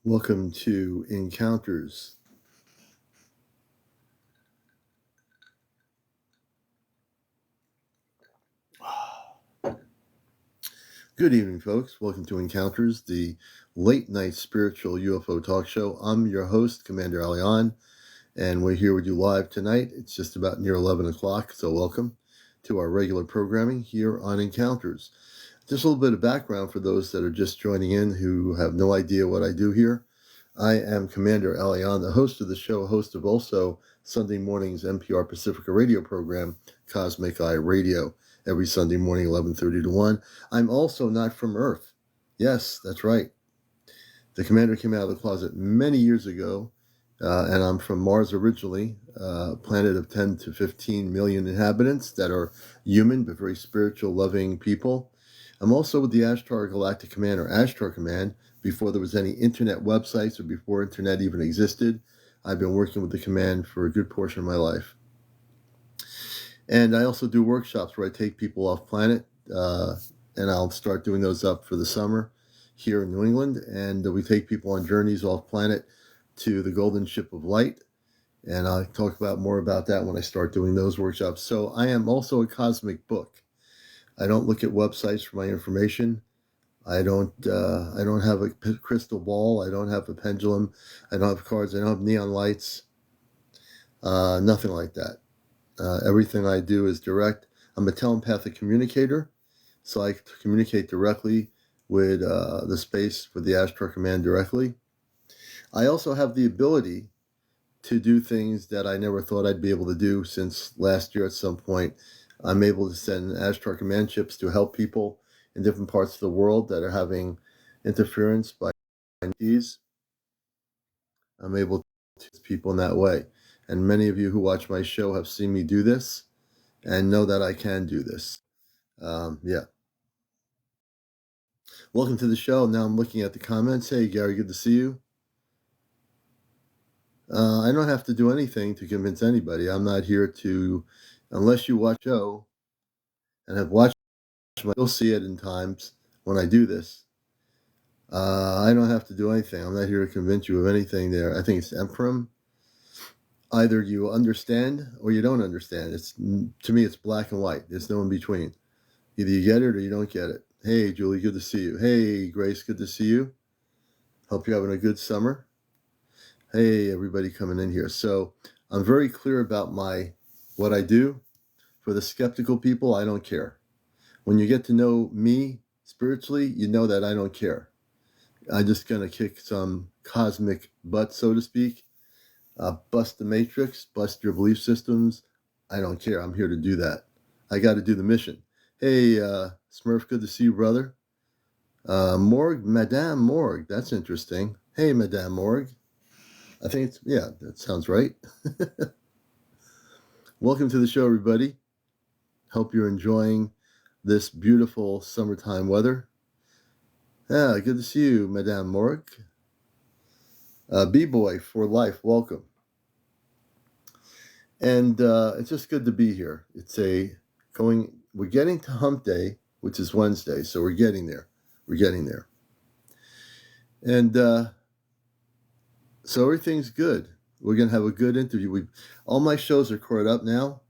Welcome to Encounters. Good evening, folks. Welcome to Encounters, the late night spiritual UFO talk show. I'm your host, CmdrAleon, and we're here with you live tonight. It's just about near 11 o'clock, so welcome to our regular programming here on Encounters. Just a little bit of background for those that are just joining in who have no idea what I do here. I am CmdrAleon, the host of the show, host of also Sunday morning's NPR Pacifica radio program, Cosmic Eye Radio, every Sunday morning, 11:30 to 1. I'm also not from Earth. Yes, that's right. The commander came out of the closet many years ago, and I'm from Mars originally, a planet of 10 to 15 million inhabitants that are human but very spiritual, loving people. I'm also with the Ashtar Galactic Command, or Ashtar Command, before there was any internet websites or before internet even existed. I've been working with the command for a good portion of my life. And I also do workshops where I take people off planet, and I'll start doing those up for the summer here in New England. And we take people on journeys off planet to the Golden Ship of Light. And I'll talk more about that when I start doing those workshops. So I am also a cosmic book. I don't look at websites for my information. I don't have a crystal ball. I don't have a pendulum. I don't have cards. I don't have neon lights. Nothing like that. Everything I do is direct. I'm a telepathic communicator, so I communicate directly with the space, with the Ashtar Command directly. I also have the ability to do things that I never thought I'd be able to do. Since last year at some point, I'm able to send Ashtar Command ships to help people in different parts of the world that are having interference by entities. I'm able to teach people in that way. And many of you who watch my show have seen me do this and know that I can do this. Yeah. Welcome to the show. Now I'm looking at the comments. Hey, Gary, good to see you. I don't have to do anything to convince anybody. I'm not here to, unless you watch the show and have watched my, you'll see it in times when I do this. I don't have to do anything. I'm not here to convince you of anything there. I think it's Emperor. Either you understand or you don't understand. It's, to me, it's black and white. There's no in between. Either you get it or you don't get it. Hey, Julie, good to see you. Hey, Grace, good to see you. Hope you're having a good summer. Hey, everybody coming in here. So I'm very clear about what I do. For the skeptical people, I don't care. When you get to know me spiritually, you know that I don't care. I'm just going to kick some cosmic butt, so to speak. Bust the matrix, bust your belief systems. I don't care. I'm here to do that. I got to do the mission. Hey, Smurf, good to see you, brother. Morgue, Madame Morgue. That's interesting. Hey, Madame Morgue. I think that sounds right. Welcome to the show, everybody. Hope you're enjoying this beautiful summertime weather. Yeah, good to see you, Madame Morgue. B-Boy for life, welcome. And it's just good to be here. We're getting to hump day, which is Wednesday, so we're getting there. And so everything's good. We're going to have a good interview. All my shows are caught up now,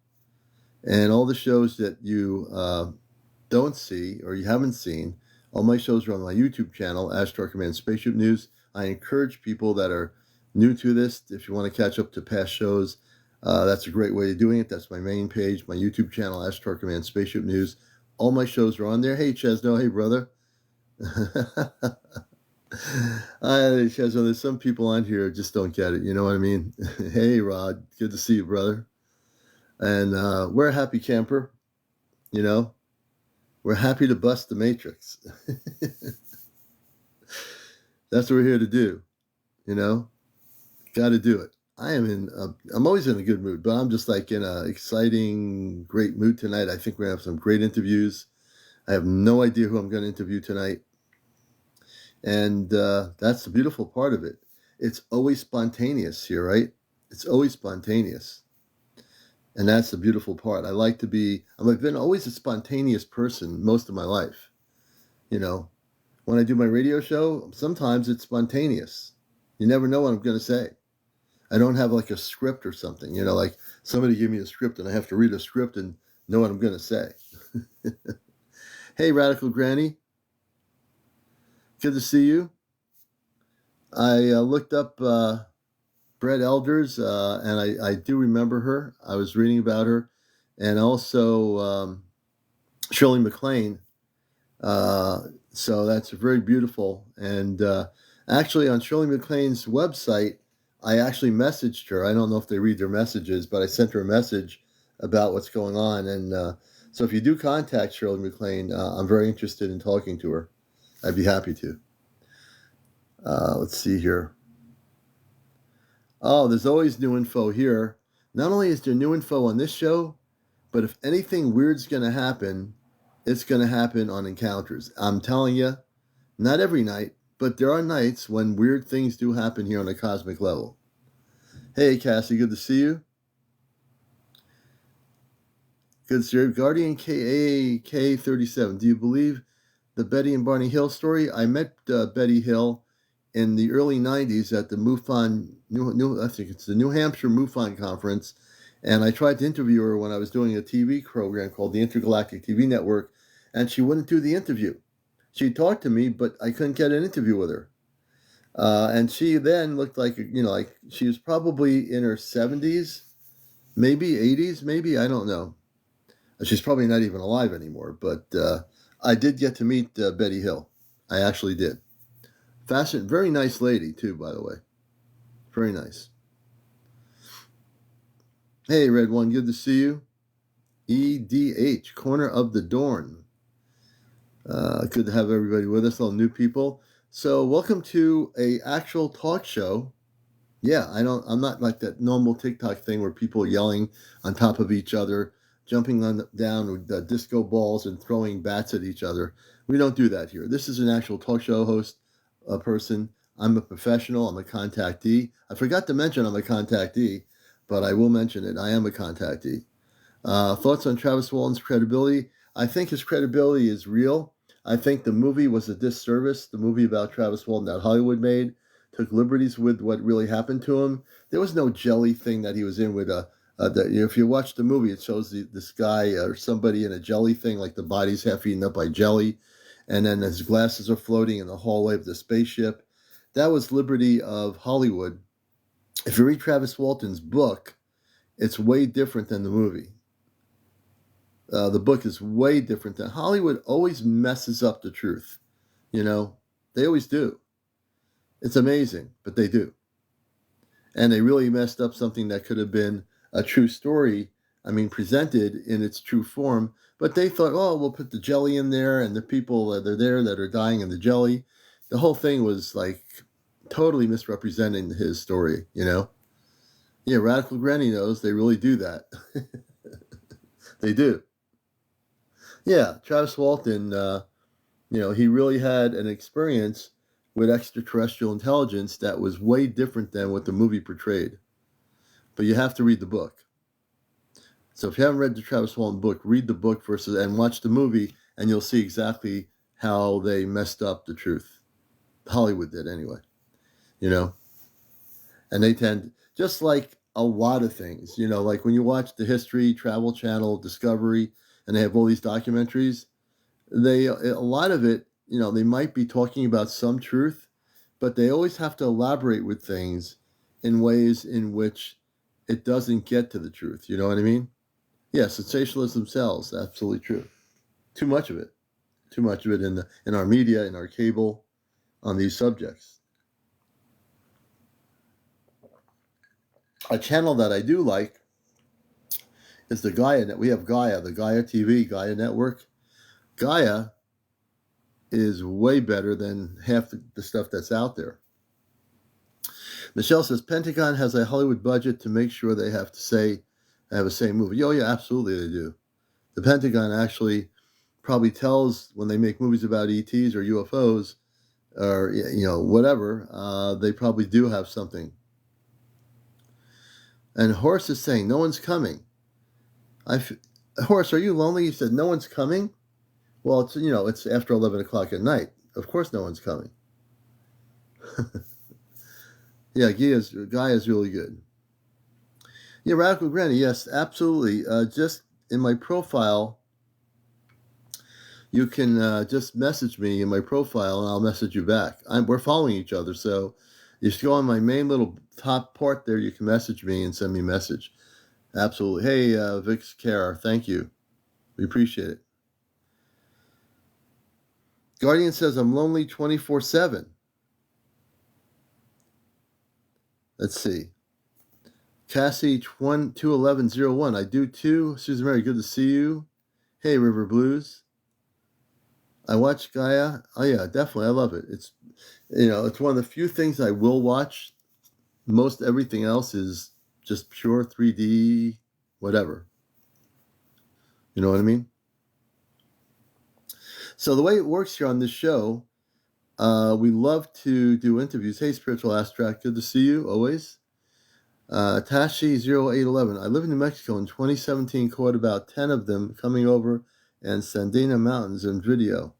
and all the shows that you don't see or you haven't seen, all my shows are on my YouTube channel, Ashtar Command Spaceship News. I encourage people that are new to this, if you want to catch up to past shows, that's a great way of doing it. That's my main page, my YouTube channel, Ashtar Command Spaceship News. All my shows are on there. Hey, Chesno. Hey, brother. Chesno, there's some people on here just don't get it. You know what I mean? Hey, Rod. Good to see you, brother. And we're a happy camper. You know, we're happy to bust the matrix. That's what we're here to do. You know, got to do it. I'm always in a good mood, but I'm just like in an exciting, great mood tonight. I think we're going to have some great interviews. I have no idea who I'm going to interview tonight. And that's the beautiful part of it. It's always spontaneous here, right? It's always spontaneous. And that's the beautiful part. I've been always a spontaneous person most of my life. You know, when I do my radio show, sometimes it's spontaneous. You never know what I'm going to say. I don't have like a script or something, like somebody give me a script and I have to read a script and know what I'm going to say. Hey, Radical Granny. Good to see you. I looked up Brett Elders, and I do remember her. I was reading about her. And also Shirley MacLaine. So that's very beautiful. And actually, on Shirley MacLaine's website, I actually messaged her. I don't know if they read their messages, but I sent her a message about what's going on. And so if you do contact Shirley MacLaine, I'm very interested in talking to her. I'd be happy to. Let's see here. Oh, there's always new info here. Not only is there new info on this show, but if anything weird's going to happen, it's going to happen on Encounters. I'm telling you, not every night, but there are nights when weird things do happen here on a cosmic level. Hey, Cassie, good to see you. Good to see you. Guardian KAK37. Do you believe the Betty and Barney Hill story? I met Betty Hill in the early 90s at the I think it's the New Hampshire MUFON conference, and I tried to interview her when I was doing a TV program called the Intergalactic TV Network, and she wouldn't do the interview. She talked to me, but I couldn't get an interview with her. And she then looked like she was probably in her 70s, maybe 80s, maybe, I don't know. She's probably not even alive anymore, but I did get to meet Betty Hill. I actually did. Very nice lady, too, by the way. Very nice. Hey, Red One, good to see you. EDH, Corner of the Dorn. Good to have everybody with us, all new people. So, welcome to a actual talk show. Yeah, I'm not like that normal TikTok thing where people are yelling on top of each other, jumping down with disco balls and throwing bats at each other. We don't do that here. This is an actual talk show host person. I'm a professional. I'm a contactee. I forgot to mention I'm a contactee, but I will mention it. I am a contactee. Thoughts on Travis Walton's credibility? I think his credibility is real. I think the movie was a disservice. The movie about Travis Walton that Hollywood made took liberties with what really happened to him. There was no jelly thing that he was in with if you watch the movie, it shows this guy or somebody in a jelly thing, like the body's half eaten up by jelly, and then his glasses are floating in the hallway of the spaceship. That was liberty of Hollywood. If you read Travis Walton's book, it's way different than the movie. The book is way different than Hollywood. Always messes up the truth. They always do. It's amazing, but they do. And they really messed up something that could have been a true story, presented in its true form. But they thought, we'll put the jelly in there, and the people that are there that are dying in the jelly. The whole thing was like totally misrepresenting his story, Yeah, Radical Granny knows they really do that. They do. Yeah, Travis Walton, he really had an experience with extraterrestrial intelligence that was way different than what the movie portrayed. But you have to read the book. So if you haven't read the Travis Walton book, read the book and watch the movie, and you'll see exactly how they messed up the truth. Hollywood did anyway, And they tend, just like a lot of things, like when you watch the History, Travel Channel, Discovery, and they have all these documentaries, a lot of it, they might be talking about some truth, but they always have to elaborate with things in ways in which it doesn't get to the truth. You know what I mean? Yeah, sensationalism sells. Absolutely true. Too much of it. Too much of it in our media, in our cable, on these subjects. A channel that I do like is the Gaia. We have Gaia, the Gaia TV, Gaia Network. Gaia is way better than half the stuff that's out there. Michelle says, Pentagon has a Hollywood budget to make sure they have a say movie. Oh, yeah, absolutely they do. The Pentagon actually probably tells when they make movies about ETs or UFOs or, whatever, they probably do have something. And Horace is saying, no one's coming. Horace, are you lonely? He said, no one's coming? Well, it's it's after 11 o'clock at night. Of course no one's coming. Of course no one's coming. Yeah, Gaia is really good. Yeah, Radical Granny, yes, absolutely. Just in my profile, you can just message me in my profile and I'll message you back. We're following each other, so if you go on my main little top part there, you can message me and send me a message. Absolutely. Hey, Vix Care, thank you. We appreciate it. Guardian says, I'm lonely 24/7. Let's see. Cassie 21101. I do too. Susan Mary, good to see you. Hey, River Blues. I watch Gaia. Oh yeah, definitely. I love it. It's one of the few things I will watch. Most everything else is just pure 3D, whatever. You know what I mean? So the way it works here on this show, we love to do interviews. Hey, Spiritual Abstract, good to see you always. Tashi0811. I live in New Mexico. In 2017, caught about 10 of them coming over and Sandina Mountains in video.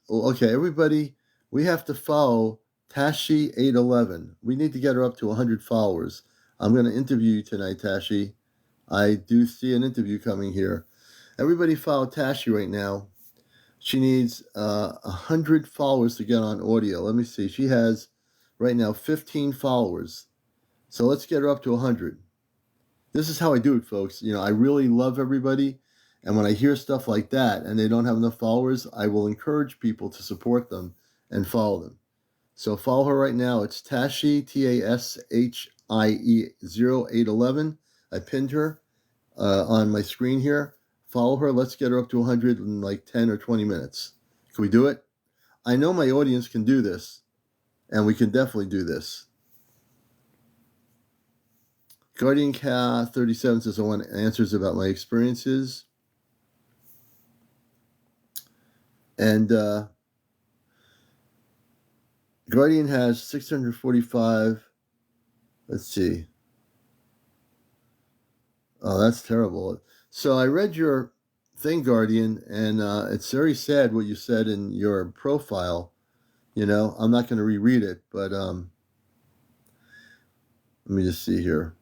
Okay, everybody, we have to follow Tashi811. We need to get her up to 100 followers. I'm going to interview you tonight, Tashi. I do see an interview coming here. Everybody follow Tashi right now. She needs 100 followers to get on audio. Let me see. She has right now 15 followers. So let's get her up to 100. This is how I do it, folks. I really love everybody. And when I hear stuff like that and they don't have enough followers, I will encourage people to support them and follow them. So follow her right now. It's Tashi, Tashie 0811. I pinned her on my screen here. Follow her. Let's get her up to 100 in like 10 or 20 minutes. Can we do it? I know my audience can do this, and we can definitely do this. Guardian Cat 37 says, I want answers about my experiences. And Guardian has 645. Let's see. Oh, that's terrible. So I read your thing, Guardian, and it's very sad what you said in your profile. I'm not going to reread it, but let me just see here.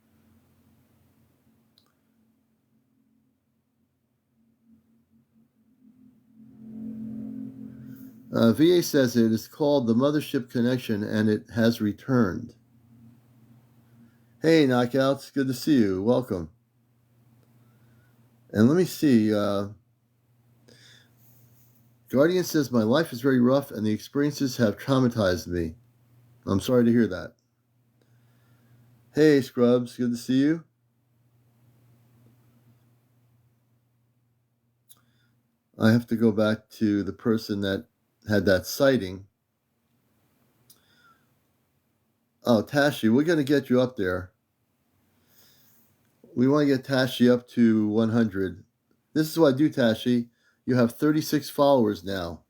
VA says it is called the Mothership Connection, and it has returned. Hey, Knockouts, good to see you. Welcome. And let me see. Guardian says, my life is very rough, and the experiences have traumatized me. I'm sorry to hear that. Hey, Scrubs, good to see you. I have to go back to the person that had that sighting. Oh, Tashi, we're going to get you up there. We want to get Tashi up to 100. This is what I do, Tashi. You have 36 followers now.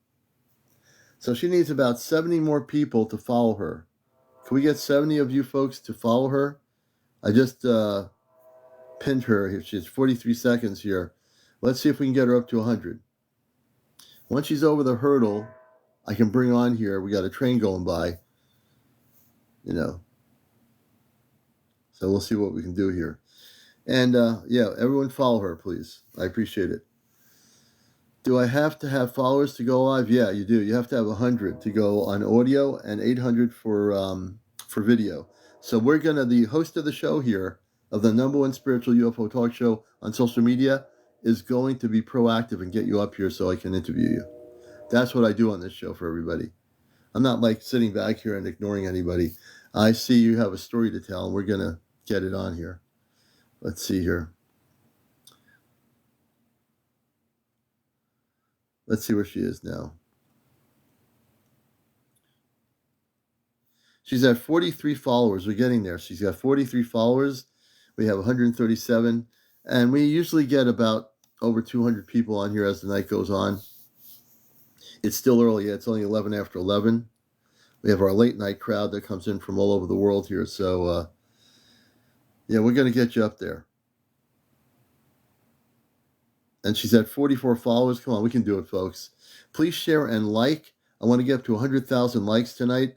So she needs about 70 more people to follow her. Can we get 70 of you folks to follow her? I just pinned her here. She has 43 seconds here. Let's see if we can get her up to 100. Once she's over the hurdle, I can bring on here. We got a train going by. So we'll see what we can do here. And yeah, everyone follow her, please. I appreciate it. Do I have to have followers to go live? Yeah, you do. You have to have 100 to go on audio and 800 for video. So we're the host of the show here, of the #1 spiritual UFO talk show on social media, is going to be proactive and get you up here so I can interview you. That's what I do on this show for everybody. I'm not like sitting back here and ignoring anybody. I see you have a story to tell, and we're going to get it on here. Let's see here. Let's see where she is now. She's at 43 followers. We're getting there. She's got 43 followers. We have 137. And we usually get about over 200 people on here as the night goes on. It's still early. It's only 11 after 11. We have our late night crowd that comes in from all over the world here. So, yeah, we're going to get you up there. And she's at 44 followers. Come on, we can do it, folks. Please share and like. I want to get up to 100,000 likes tonight.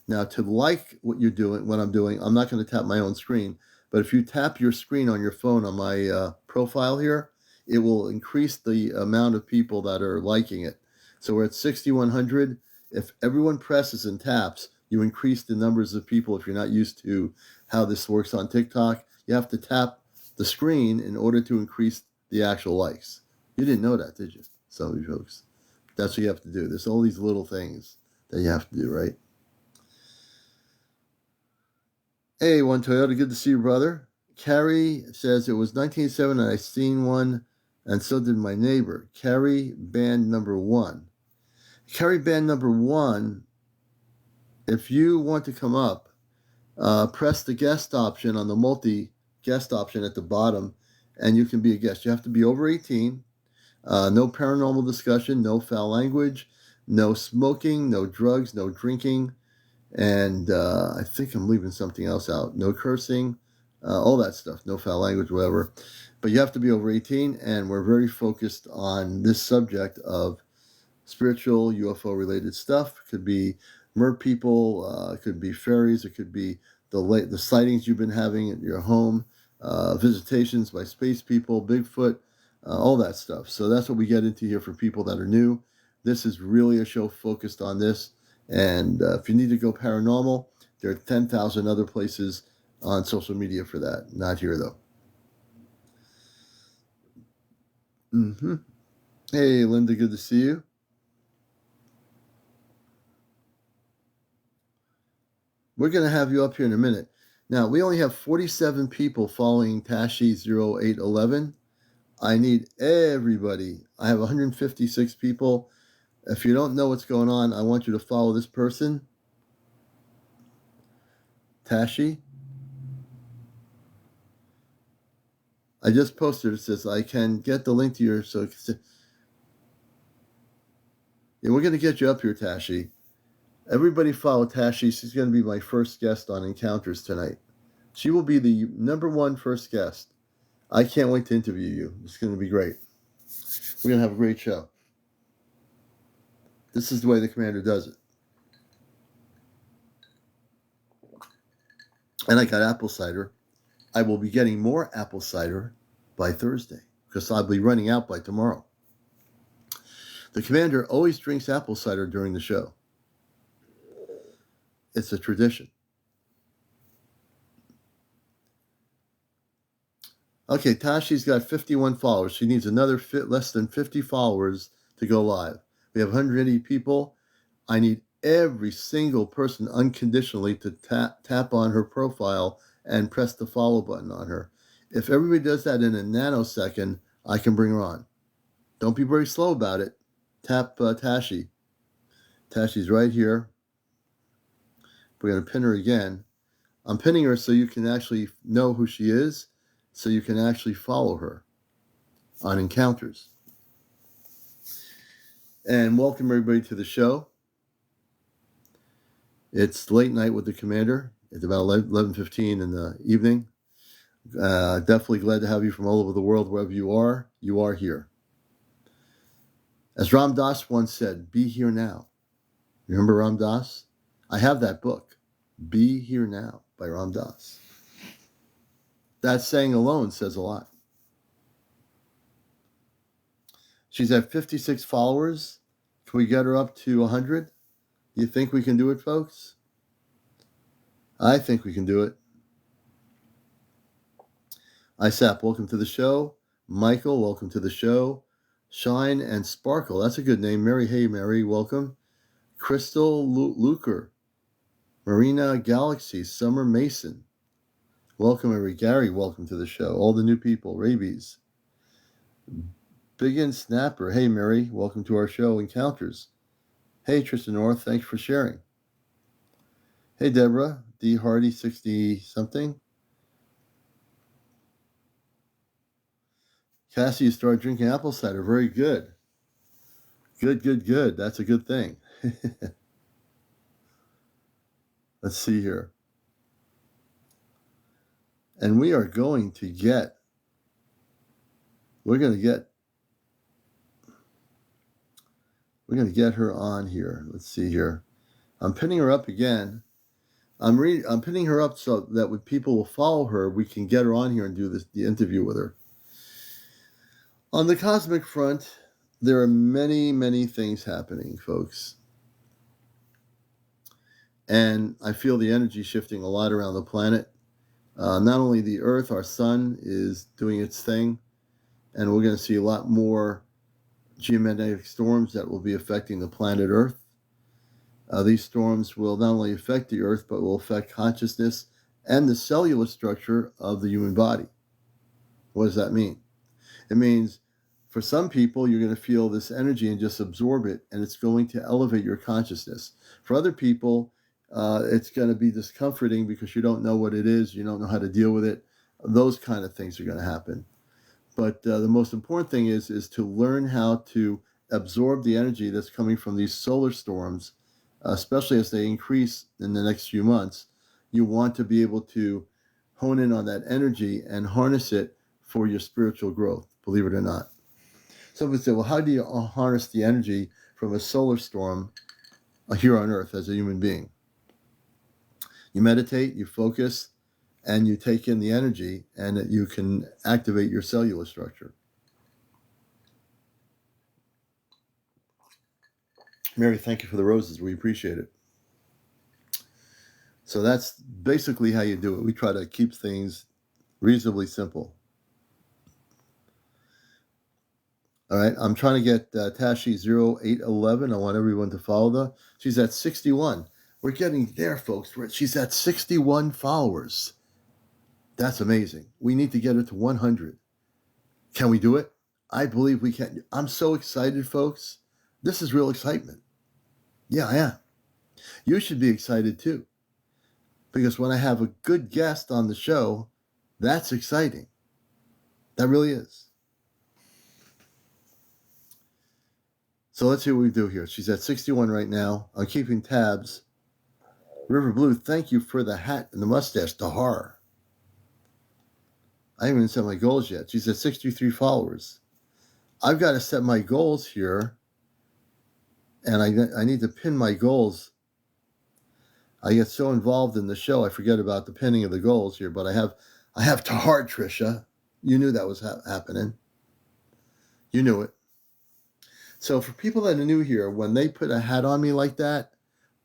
Now, to like what you're doing, what I'm doing, I'm not going to tap my own screen. But if you tap your screen on your phone on my profile here, it will increase the amount of people that are liking it. So we're at 6,100. If everyone presses and taps, you increase the numbers of people. If you're not used to how this works on TikTok, you have to tap the screen in order to increase the actual likes. You didn't know that, did you? Some of you folks. That's what you have to do. There's all these little things that you have to do, right? Hey, One Toyota, good to see you, brother. Carrie says it was 1907 and I seen one, and so did my neighbor. Carrie, band number one. Carrie, band number one, if you want to come up, press the guest option on the multi-guest option at the bottom, and you can be a guest. You have to be over 18. No paranormal discussion, no foul language, no smoking, no drugs, no drinking. And I think I'm leaving something else out. No cursing, all that stuff. No foul language, whatever. But you have to be over 18, and we're very focused on this subject of spiritual, UFO-related stuff. It could be mer people, it could be fairies, it could be the sightings you've been having at your home, visitations by space people, Bigfoot, all that stuff. So that's what we get into here for people that are new. This is really a show focused on this. And if you need to go paranormal, there are 10,000 other places on social media for that. Not here, though. Hey, Linda, good to see you. We're going to have you up here in a minute. Now, we only have 47 people following Tashi0811. I need everybody. I have 156 people. If you don't know what's going on, I want you to follow this person, Tashi. I just posted, it says, I can get the link to your, so yeah, we're going to get you up here, Tashi. Everybody follow Tashi. She's going to be my first guest on Encounters tonight. She will be the #1 first guest. I can't wait to interview you. It's going to be great. We're going to have a great show. This is the way the commander does it. And I got apple cider. I will be getting more apple cider by Thursday because I'll be running out by tomorrow. The commander always drinks apple cider during the show. It's a tradition. Okay, Tashi's got 51 followers. She needs another less than 50 followers to go live. We have 180 people. I need every single person unconditionally to tap on her profile and press the follow button on her. If everybody does that in a nanosecond, I can bring her on. Don't be very slow about it. Tap Tashi. Tashi's right here. We're going to pin her again. I'm pinning her so you can actually know who she is, so you can actually follow her on Encounters. And welcome everybody to the show. It's late night with the commander. It's about 11:15 in the evening. Definitely glad to have you from all over the world. Wherever you are here. As Ram Dass once said, be here now. Remember Ram Dass? I have that book, Be Here Now by Ram Dass. That saying alone says a lot. She's at 56 followers. Can we get her up to 100? Do you think we can do it, folks? I think we can do it. ISAP, welcome to the show. Michael, welcome to the show. Shine and Sparkle, that's a good name. Mary, hey Mary, welcome. Crystal Luker. Marina Galaxy, Summer Mason. Welcome, everybody. Gary, welcome to the show. All the new people, Rabies. Big and Snapper, hey Mary, welcome to our show, Encounters. Hey Tristan North, thanks for sharing. Hey Deborah, D Hardy 60 something. Cassie, you started drinking apple cider. Very good. Good. That's a good thing. Let's see here. And we're going to get her on here. Let's see here. I'm pinning her up again. I'm pinning her up so that when people will follow her, we can get her on here and do the interview with her. On the cosmic front, there are many, many things happening, folks. And I feel the energy shifting a lot around the planet. Not only the Earth, our sun is doing its thing, and we're going to see a lot more geomagnetic storms that will be affecting the planet Earth. These storms will not only affect the Earth, but will affect consciousness and the cellular structure of the human body. What does that mean? It means for some people, you're going to feel this energy and just absorb it, and it's going to elevate your consciousness. For other people, it's going to be discomforting because you don't know what it is, you don't know how to deal with it. Those kind of things are going to happen. But the most important thing is to learn how to absorb the energy that's coming from these solar storms, especially as they increase in the next few months. You want to be able to hone in on that energy and harness it for your spiritual growth, believe it or not. Some would say, well, how do you harness the energy from a solar storm here on Earth as a human being? You meditate, you focus, and you take in the energy, and you can activate your cellular structure. Mary, thank you for the roses. We appreciate it. So that's basically how you do it. We try to keep things reasonably simple. All right, I'm trying to get Tashi 0811. I want everyone to follow her. She's at 61. We're getting there, folks. She's at 61 followers. That's amazing. We need to get her to 100. Can we do it? I believe we can. I'm so excited, folks. This is real excitement. Yeah, I am. You should be excited too. Because when I have a good guest on the show, that's exciting. That really is. So let's see what we do here. She's at 61 right now. I'm keeping tabs. River Blue, thank you for the hat and the mustache. Dahar. I haven't even set my goals yet. She's at 63 followers. I've got to set my goals here. And I need to pin my goals. I get so involved in the show, I forget about the pinning of the goals here. But I have Tahar, Trisha. You knew that was happening. You knew it. So for people that are new here, when they put a hat on me like that,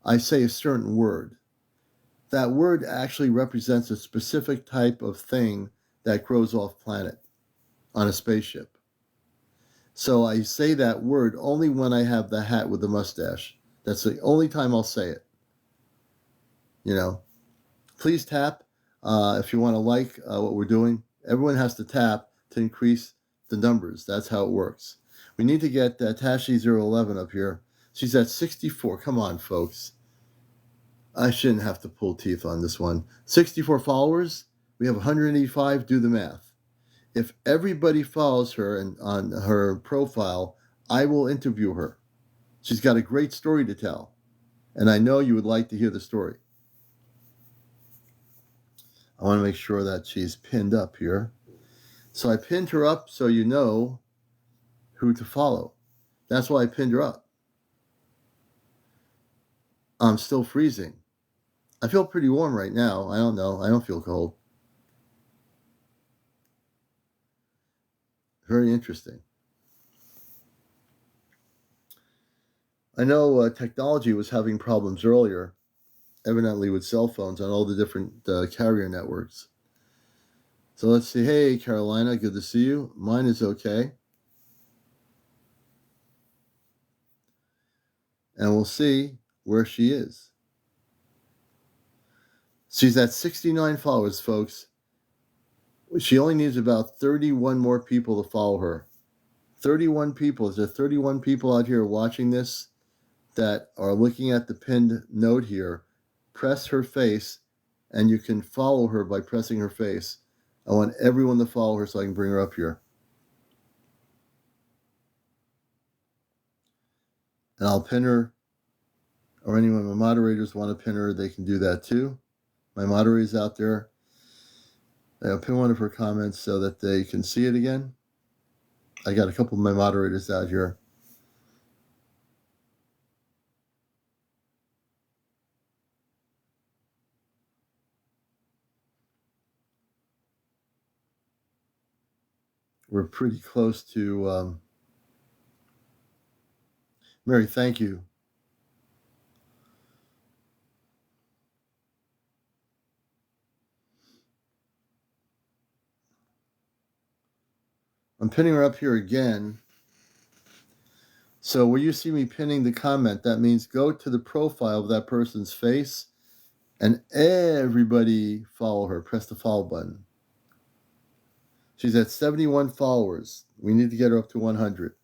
I say a certain word. That word actually represents a specific type of thing that grows off planet on a spaceship. So I say that word only when I have the hat with the mustache. That's the only time I'll say it. You know, please tap if you want to like what we're doing. Everyone has to tap to increase the numbers. That's how it works. We need to get Tashi 011 up here. She's at 64. Come on, folks. I shouldn't have to pull teeth on this one. 64 followers. We have 185. Do the math. If everybody follows her and on her profile, I will interview her. She's got a great story to tell. And I know you would like to hear the story. I want to make sure that she's pinned up here. So I pinned her up so you know who to follow. That's why I pinned her up. I'm still freezing. I feel pretty warm right now. I don't know. I don't feel cold. Very interesting. I know technology was having problems earlier, evidently with cell phones on all the different carrier networks. So let's see. Hey, Carolina, good to see you. Mine is okay. And we'll see where she is. She's at 69 followers, folks. She only needs about 31 more people to follow her. 31 people. Is there 31 people out here watching this that are looking at the pinned note here? Press her face, and you can follow her by pressing her face. I want everyone to follow her so I can bring her up here. And I'll pin her, or anyone of my moderators want to pin her, they can do that too. My moderators out there, I'll pin one of her comments so that they can see it again. I got a couple of my moderators out here. we're pretty close to Mary, thank you. I'm pinning her up here again. So where you see me pinning the comment, that means go to the profile of that person's face and everybody follow her. Press the follow button. She's at 71 followers. We need to get her up to 100.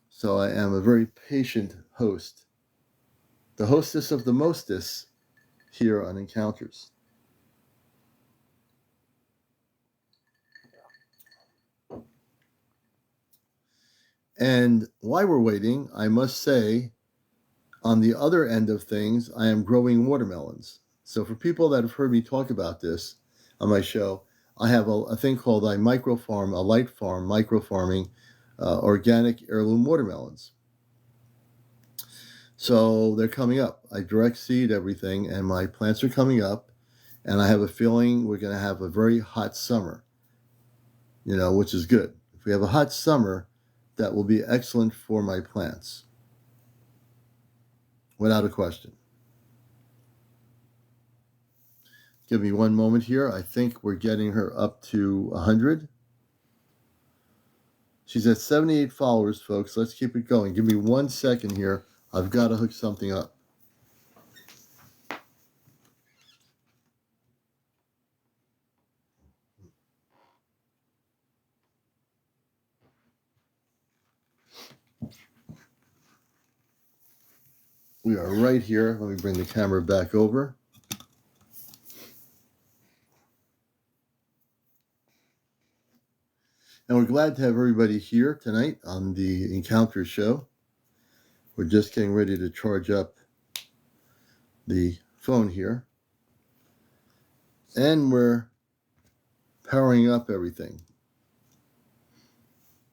So I am a very patient host. The hostess of the mostess here on Encounters. And while we're waiting, I must say, on the other end of things, I am growing watermelons. So for people that have heard me talk about this on my show, I have a thing called a microfarm, a light farm, microfarming, organic heirloom watermelons. So they're coming up. I direct seed everything, and my plants are coming up, and I have a feeling we're going to have a very hot summer, which is good. If we have a hot summer, that will be excellent for my plants. Without a question. Give me one moment here. I think we're getting her up to 100. She's at 78 followers, folks. Let's keep it going. Give me 1 second here. I've got to hook something up. We are right here. Let me bring the camera back over. And we're glad to have everybody here tonight on the Encounter show. We're just getting ready to charge up the phone here. And we're powering up everything.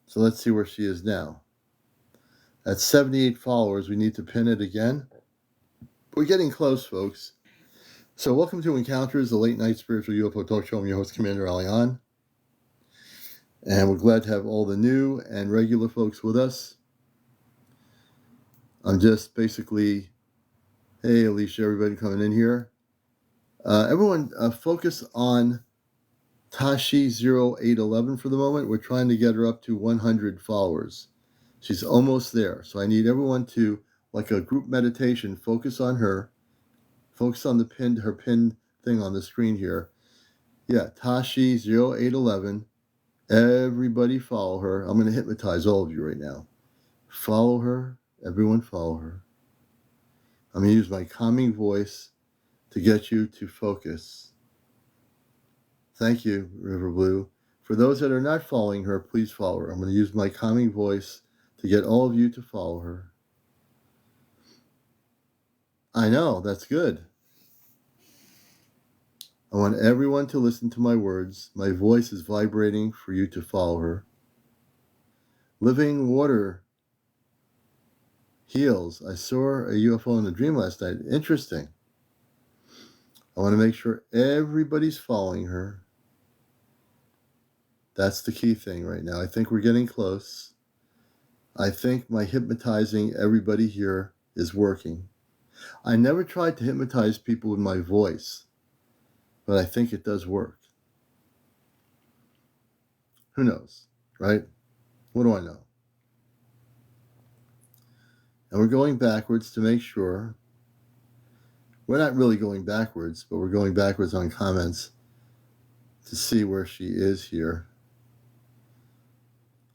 So let's see where she is now. At 78 followers, we need to pin it again. We're getting close, folks. So welcome to Encounters, the late night spiritual UFO talk show. I'm your host, CmdrAleon. And we're glad to have all the new and regular folks with us. I'm just basically, hey, Alicia, everybody coming in here. Everyone focus on Tashi0811 for the moment. We're trying to get her up to 100 followers. She's almost there. So I need everyone to, like a group meditation, focus on her. Focus on her pinned thing on the screen here. Yeah, Tashi0811. Everybody follow her. I'm going to hypnotize all of you right now. Follow her. Everyone follow her. I'm going to use my calming voice to get you to focus. Thank you, River Blue. For those that are not following her, please follow her. I'm going to use my calming voice to get all of you to follow her. I know, that's good. I want everyone to listen to my words. My voice is vibrating for you to follow her. Living water heals. I saw a UFO in a dream last night. Interesting. I want to make sure everybody's following her. That's the key thing right now. I think we're getting close. I think my hypnotizing everybody here is working. I never tried to hypnotize people with my voice, but I think it does work. Who knows, right? What do I know? And we're going backwards to make sure. We're not really going backwards, but we're going backwards on comments to see where she is here.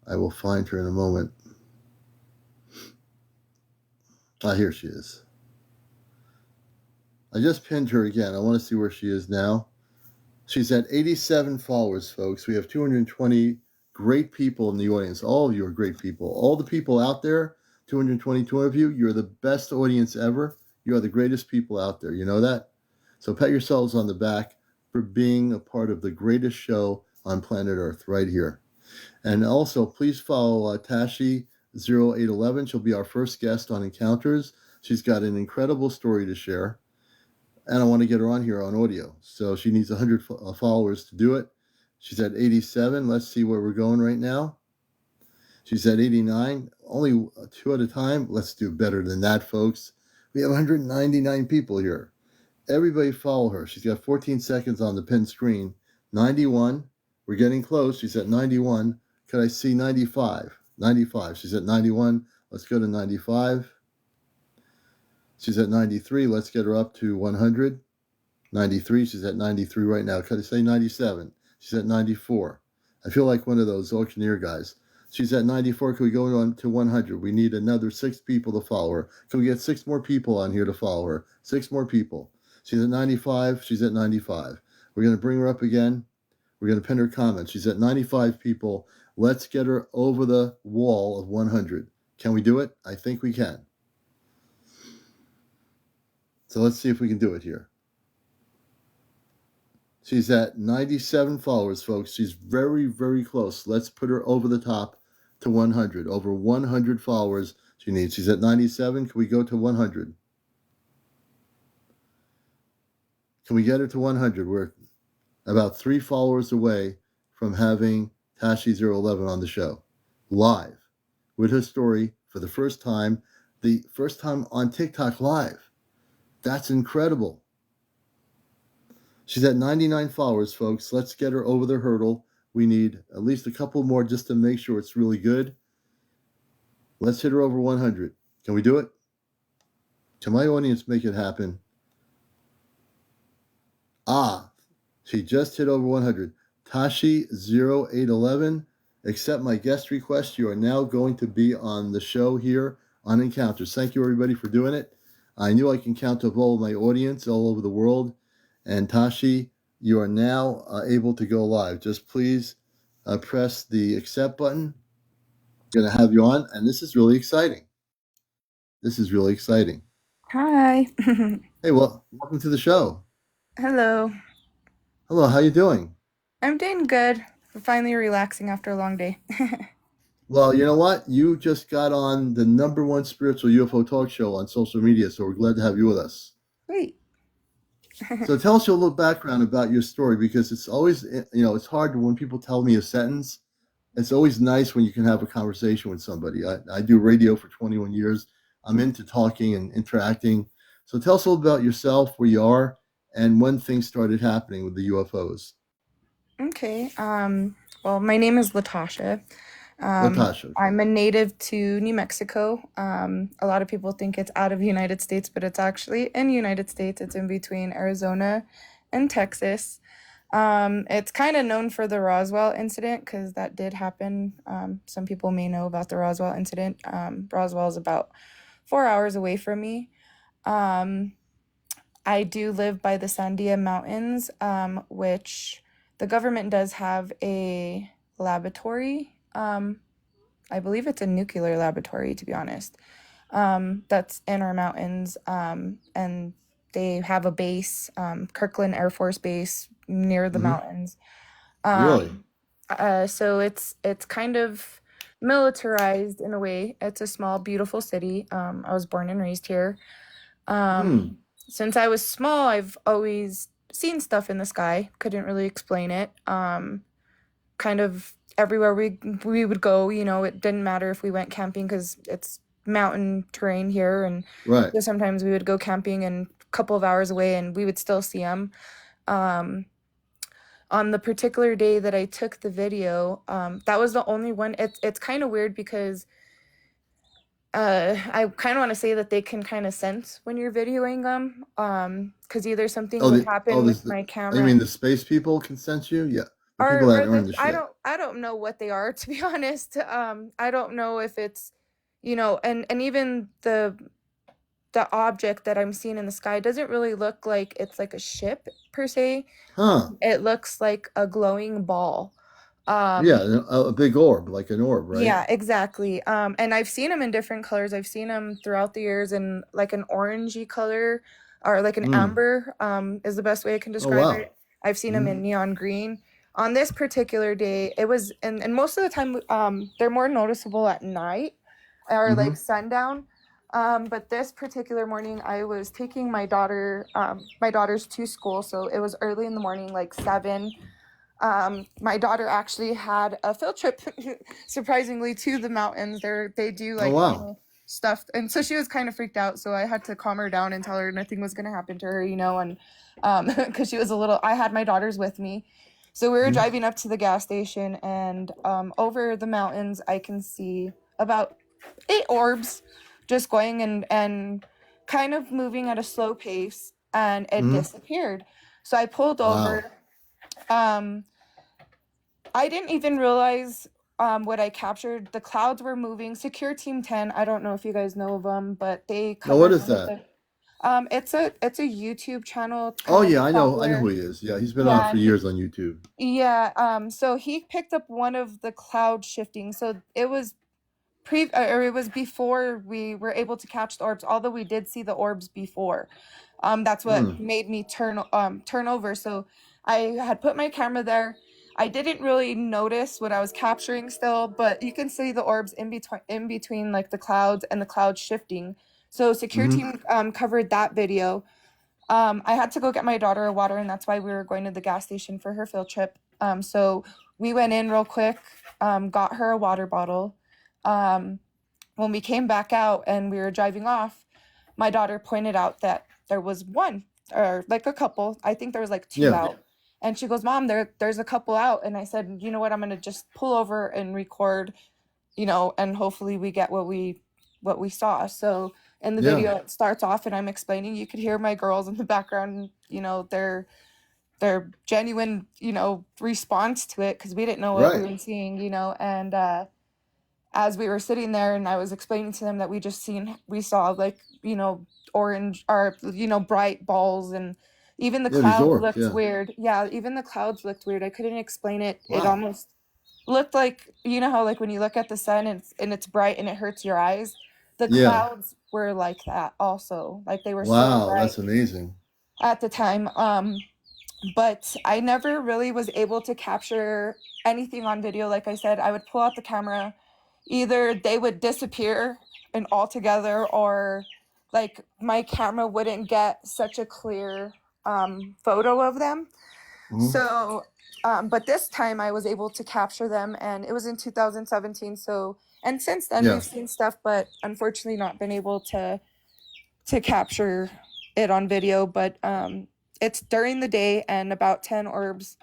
I will find her in a moment. Here she is. I just pinned her again. I want to see where she is now. She's at 87 followers, folks. We have 220 great people in the audience. All of you are great people. All the people out there, 222 of you, you're the best audience ever. You are the greatest people out there. You know that? So pat yourselves on the back for being a part of the greatest show on planet Earth right here. And also, please follow Tashi0811. She'll be our first guest on Encounters. She's got an incredible story to share. and I want to get her on here on audio. So she needs 100 followers to do it. She's at 87. Let's see where we're going right now. She's at 89. Only two at a time. Let's do better than that, folks. We have 199 people here. Everybody follow her. She's got 14 seconds on the pinned screen. 91. We're getting close. She's at 91. Could I see 95? 95. She's at 91. Let's go to 95. She's at 93. Let's get her up to 100. 93. She's at 93 right now. Could I say 97? She's at 94. I feel like one of those auctioneer guys. She's at 94. Can we go on to 100? We need another 6 people to follow her. Can we get 6 more people on here to follow her? 6 more people. She's at 95. She's at 95. We're going to bring her up again. We're going to pin her comment. She's at 95 people. Let's get her over the wall of 100. Can we do it? I think we can. So let's see if we can do it here. She's at 97 followers, folks. She's very, very close. Let's put her over the top to 100. Over 100 followers she needs. She's at 97. Can we go to 100? Can we get her to 100? We're about 3 followers away from having Tashi011 on the show. Live. With her story for the first time. The first time on TikTok live. That's incredible. She's at 99 followers, folks. Let's get her over the hurdle. We need at least a couple more just to make sure it's really good. Let's hit her over 100. Can we do it? Can my audience make it happen? She just hit over 100. Tashi0811, accept my guest request. You are now going to be on the show here on Encounters. Thank you, everybody, for doing it. I knew I can count up all of my audience all over the world. And Tashi, you are now able to go live. Just please press the accept button. I'm going to have you on, and this is really exciting. This is really exciting. Hi. Hey, well, welcome to the show. Hello. Hello, how you doing? I'm doing good. I'm finally relaxing after a long day. Well, you know what? You just got on the #1 spiritual UFO talk show on social media, so we're glad to have you with us. Sweet. So tell us a little background about your story, because it's always, it's hard when people tell me a sentence. It's always nice when you can have a conversation with somebody. I do radio for 21 years. I'm into talking and interacting. So tell us a little about yourself, where you are, and when things started happening with the UFOs. Okay. Well, my name is Latasha. Latasha, okay. I'm a native to New Mexico. A lot of people think it's out of the United States, but it's actually in the United States. It's in between Arizona and Texas. It's kind of known for the Roswell incident because that did happen. Some people may know about the Roswell incident. Roswell is about 4 hours away from me. I do live by the Sandia Mountains, which the government does have a laboratory. I believe it's a nuclear laboratory, to be honest. That's in our mountains, and they have a base, Kirkland Air Force Base, near the mountains. Really? So it's kind of militarized in a way. It's a small, beautiful city. I was born and raised here. Since I was small, I've always seen stuff in the sky. Couldn't really explain it. Kind of everywhere we would go, it didn't matter if we went camping because it's mountain terrain here, and Right. so sometimes we would go camping and a couple of hours away, and we would still see them. On the particular day that I took the video, that was the only one. It's kind of weird because I kind of want to say that they can kind of sense when you're videoing them, because either something would happen with my You camera, mean the space people can sense you? Yeah, the people that or earn this the shit. I don't know what they are, to be honest. I don't know if it's, and even the object that I'm seeing in the sky doesn't really look like it's like a ship per se. Huh. It looks like a glowing ball. Yeah, a big orb, like an orb, right? Yeah, exactly. And I've seen them in different colors. I've seen them throughout the years in like an orangey color, or like an amber, is the best way I can Oh, describe wow. it. I've seen them in neon green. On this particular day, it was, and most of the time, they're more noticeable at night or like sundown. But this particular morning, I was taking my daughters to school, so it was early in the morning, like 7. My daughter actually had a field trip, surprisingly, to the mountains. They do Oh like wow. stuff, and so she was kind of freaked out. So I had to calm her down and tell her nothing was going to happen to her, and because she was a little. I had my daughters with me, so we were Mm-hmm. driving up to the gas station, and over the mountains, I can see about 8 orbs just going and kind of moving at a slow pace, and it Mm-hmm. disappeared. So I pulled Wow. over. Um, I didn't even realize what I captured. The clouds were moving. Secure Team 10. I don't know if you guys know of them, but they Now what covered is one of that? the. It's a YouTube channel. It's Oh kind of yeah, I know popular. who he is. Yeah, he's been on Yeah, for and years on YouTube. so he picked up one of the cloud shifting. So it was or it was before we were able to catch the orbs, although we did see the orbs before. That's what Mm. made me turn over. So I had put my camera there. I didn't really notice what I was capturing still, but you can see the orbs in between like the clouds and the clouds shifting. So secure Mm-hmm. team covered that video. I had to go get my daughter a water, and that's why we were going to the gas station for her field trip. So we went in real quick, got her a water bottle. Um, when we came back out and we were driving off, my daughter pointed out that there was one or like a couple. I think there was like two Yeah. out. And she goes, "Mom, there's a couple out." And I said, "You know what? I'm gonna just pull over and record, and hopefully we get what we saw." So in the Yeah. video, it starts off and I'm explaining. You could hear my girls in the background, their genuine, response to it because we didn't know what we Right. were seeing, and as we were sitting there and I was explaining to them that we saw like, orange or, bright balls, and even the Yeah, these clouds orbs. looked Yeah. weird. Yeah, even the clouds looked weird. I couldn't explain it. It Wow. almost looked like, how like when you look at the sun and it's bright and it hurts your eyes. The Yeah. clouds were like that also. Like they were so Wow, bright that's amazing. at the time. But I never really was able to capture anything on video. Like I said, I would pull out the camera, either they would disappear and altogether, or like my camera wouldn't get such a clear photo of them. Mm-hmm. So, but this time I was able to capture them, and it was in 2017. So, and since then Yeah. we've seen stuff, but unfortunately not been able to capture it on video. But it's during the day, and about 10 orbs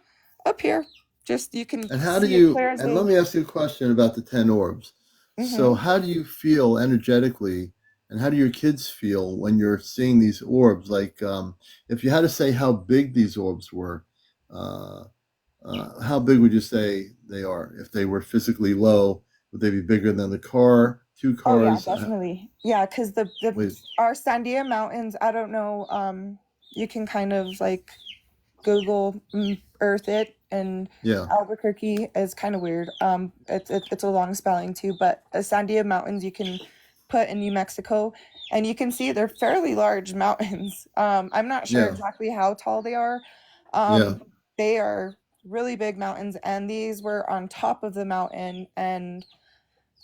appear. Just you can And how do see it you, clear as and day. let me ask you a question about the 10 orbs. So, Mm-hmm. how do you feel energetically, and how do your kids feel when you're seeing these orbs? Like, if you had to say how big these orbs were, uh, how big would you say they are? If they were physically low, would they be bigger than the car, two Oh yeah, cars? definitely. Yeah, because the Wait, our Sandia Mountains, I don't know, you can kind of like Google Earth it, and yeah, Albuquerque is kind of weird. It's a long spelling too, but Sandia Mountains you can put in New Mexico, and you can see they're fairly large mountains. I'm not sure yeah, exactly how tall they are. yeah. They are really big mountains, and these were on top of the mountain, and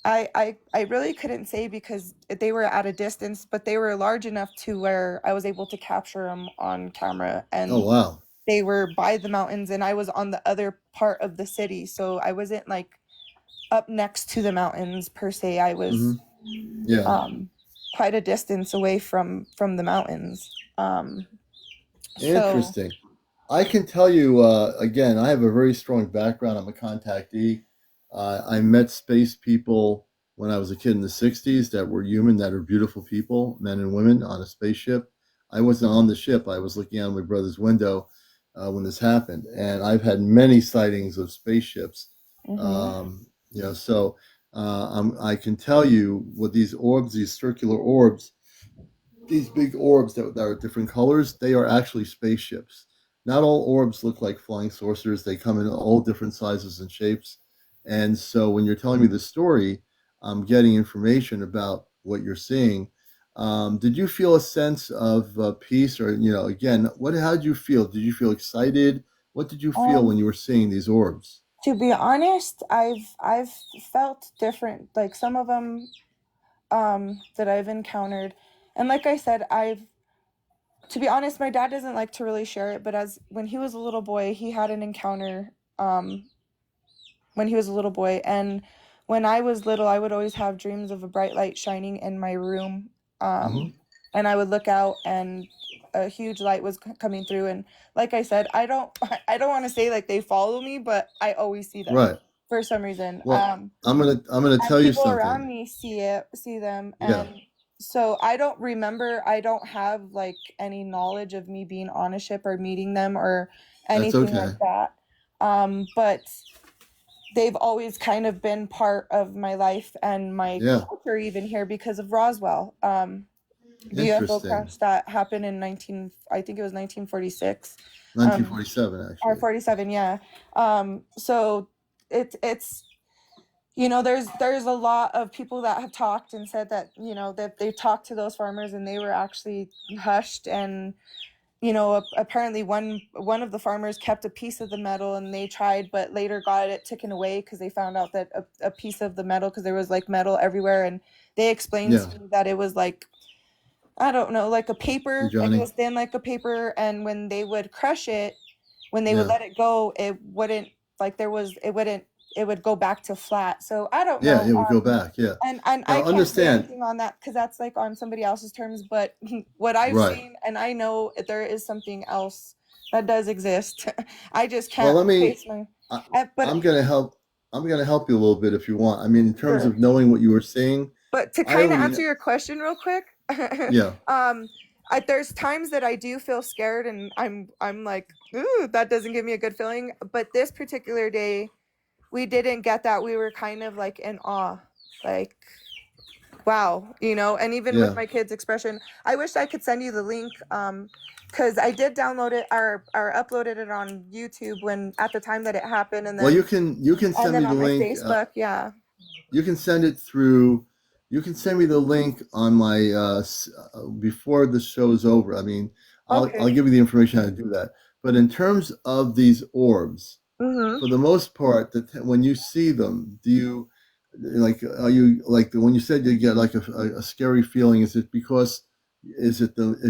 I really couldn't say because they were at a distance, but they were large enough to where I was able to capture them on camera, Oh, and wow. they were by the mountains, and I was on the other part of the city, so I wasn't like up next to the mountains per se. I Hmm. was Yeah. um, quite a distance away from the mountains. So Interesting. I can tell you, again, I have a very strong background. I'm a contactee. I met space people when I was a kid in the 60s that were human, that are beautiful people, men and women on a spaceship. I wasn't on the ship. I was looking out my brother's window when this happened. And I've had many sightings of spaceships. mhm. I can tell you with these orbs, these circular orbs, these big orbs that are different colors, they are actually spaceships. Not all orbs look like flying saucers. They come in all different sizes and shapes. And so when you're telling me the story, I'm getting information about what you're seeing. Did you feel a sense of peace, or again, what? How did you feel? Did you feel excited? What did you feel when um you were seeing these orbs? to be honest, I've felt different, like some of them that I've encountered. And like I said, to be honest, my dad doesn't like to really share it, but when he was a little boy, he had an encounter when he was a little boy. And when I was little, I would always have dreams of a bright light shining in my room. Mm-hmm. And I would look out and a huge light was coming through. And like I said, I don't want to say like they follow me, but I always see them Right. for some reason. Well, I'm gonna And tell you people around something. me see them. Yeah, And so I don't remember, I don't have like any knowledge of me being on a ship or meeting them or that's anything okay. like that. But they've always kind of been part of my life and my Yeah, culture even here because of Roswell. The UFO interesting. crash that happened in I think it was 1946. 1947, Or actually. 47, yeah. So it's there's a lot of people that have talked and said that that they talked to those farmers and they were actually hushed. And apparently one of the farmers kept a piece of the metal and they tried but later got it taken away because they found out that a piece of the metal, because there was like metal everywhere, and they explained Yeah. to me that it was like, I don't know, like a Hey, paper, like it Johnny. was thin like a paper, and when they would crush it, when they would Yeah. let it go, it wouldn't, like there was, it wouldn't, it would go back to flat. So I don't Yeah, know. it would go back. Yeah. And I Now, can't say understand. anything on that because that's like on somebody else's terms. But what I've Right. seen, and I know there is something else that does exist. I just Well, can't face my. I, But I'm gonna help. I'm gonna help you a little bit if you want. I mean, in terms sure. of knowing what you were saying, But to I kind of already answer know. your question real quick, Yeah. there's times that I do feel scared, and I'm like, ooh, that doesn't give me a good feeling. But this particular day, we didn't get that. We were kind of like in awe, like, wow, and even with Yeah. my kids' expression, I wish I could send you the link, because I did download it or uploaded it on YouTube when at the time that it happened, Well, you can and send then me the on my link. Facebook, yeah. You can send it through. You can send me the link on my before the show's over. I mean, I'll Okay. give you the information how to do that. But in terms of these orbs, Mm-hmm. for the most part, when you see them, do you like? Are you like when you said you get like a scary feeling? Is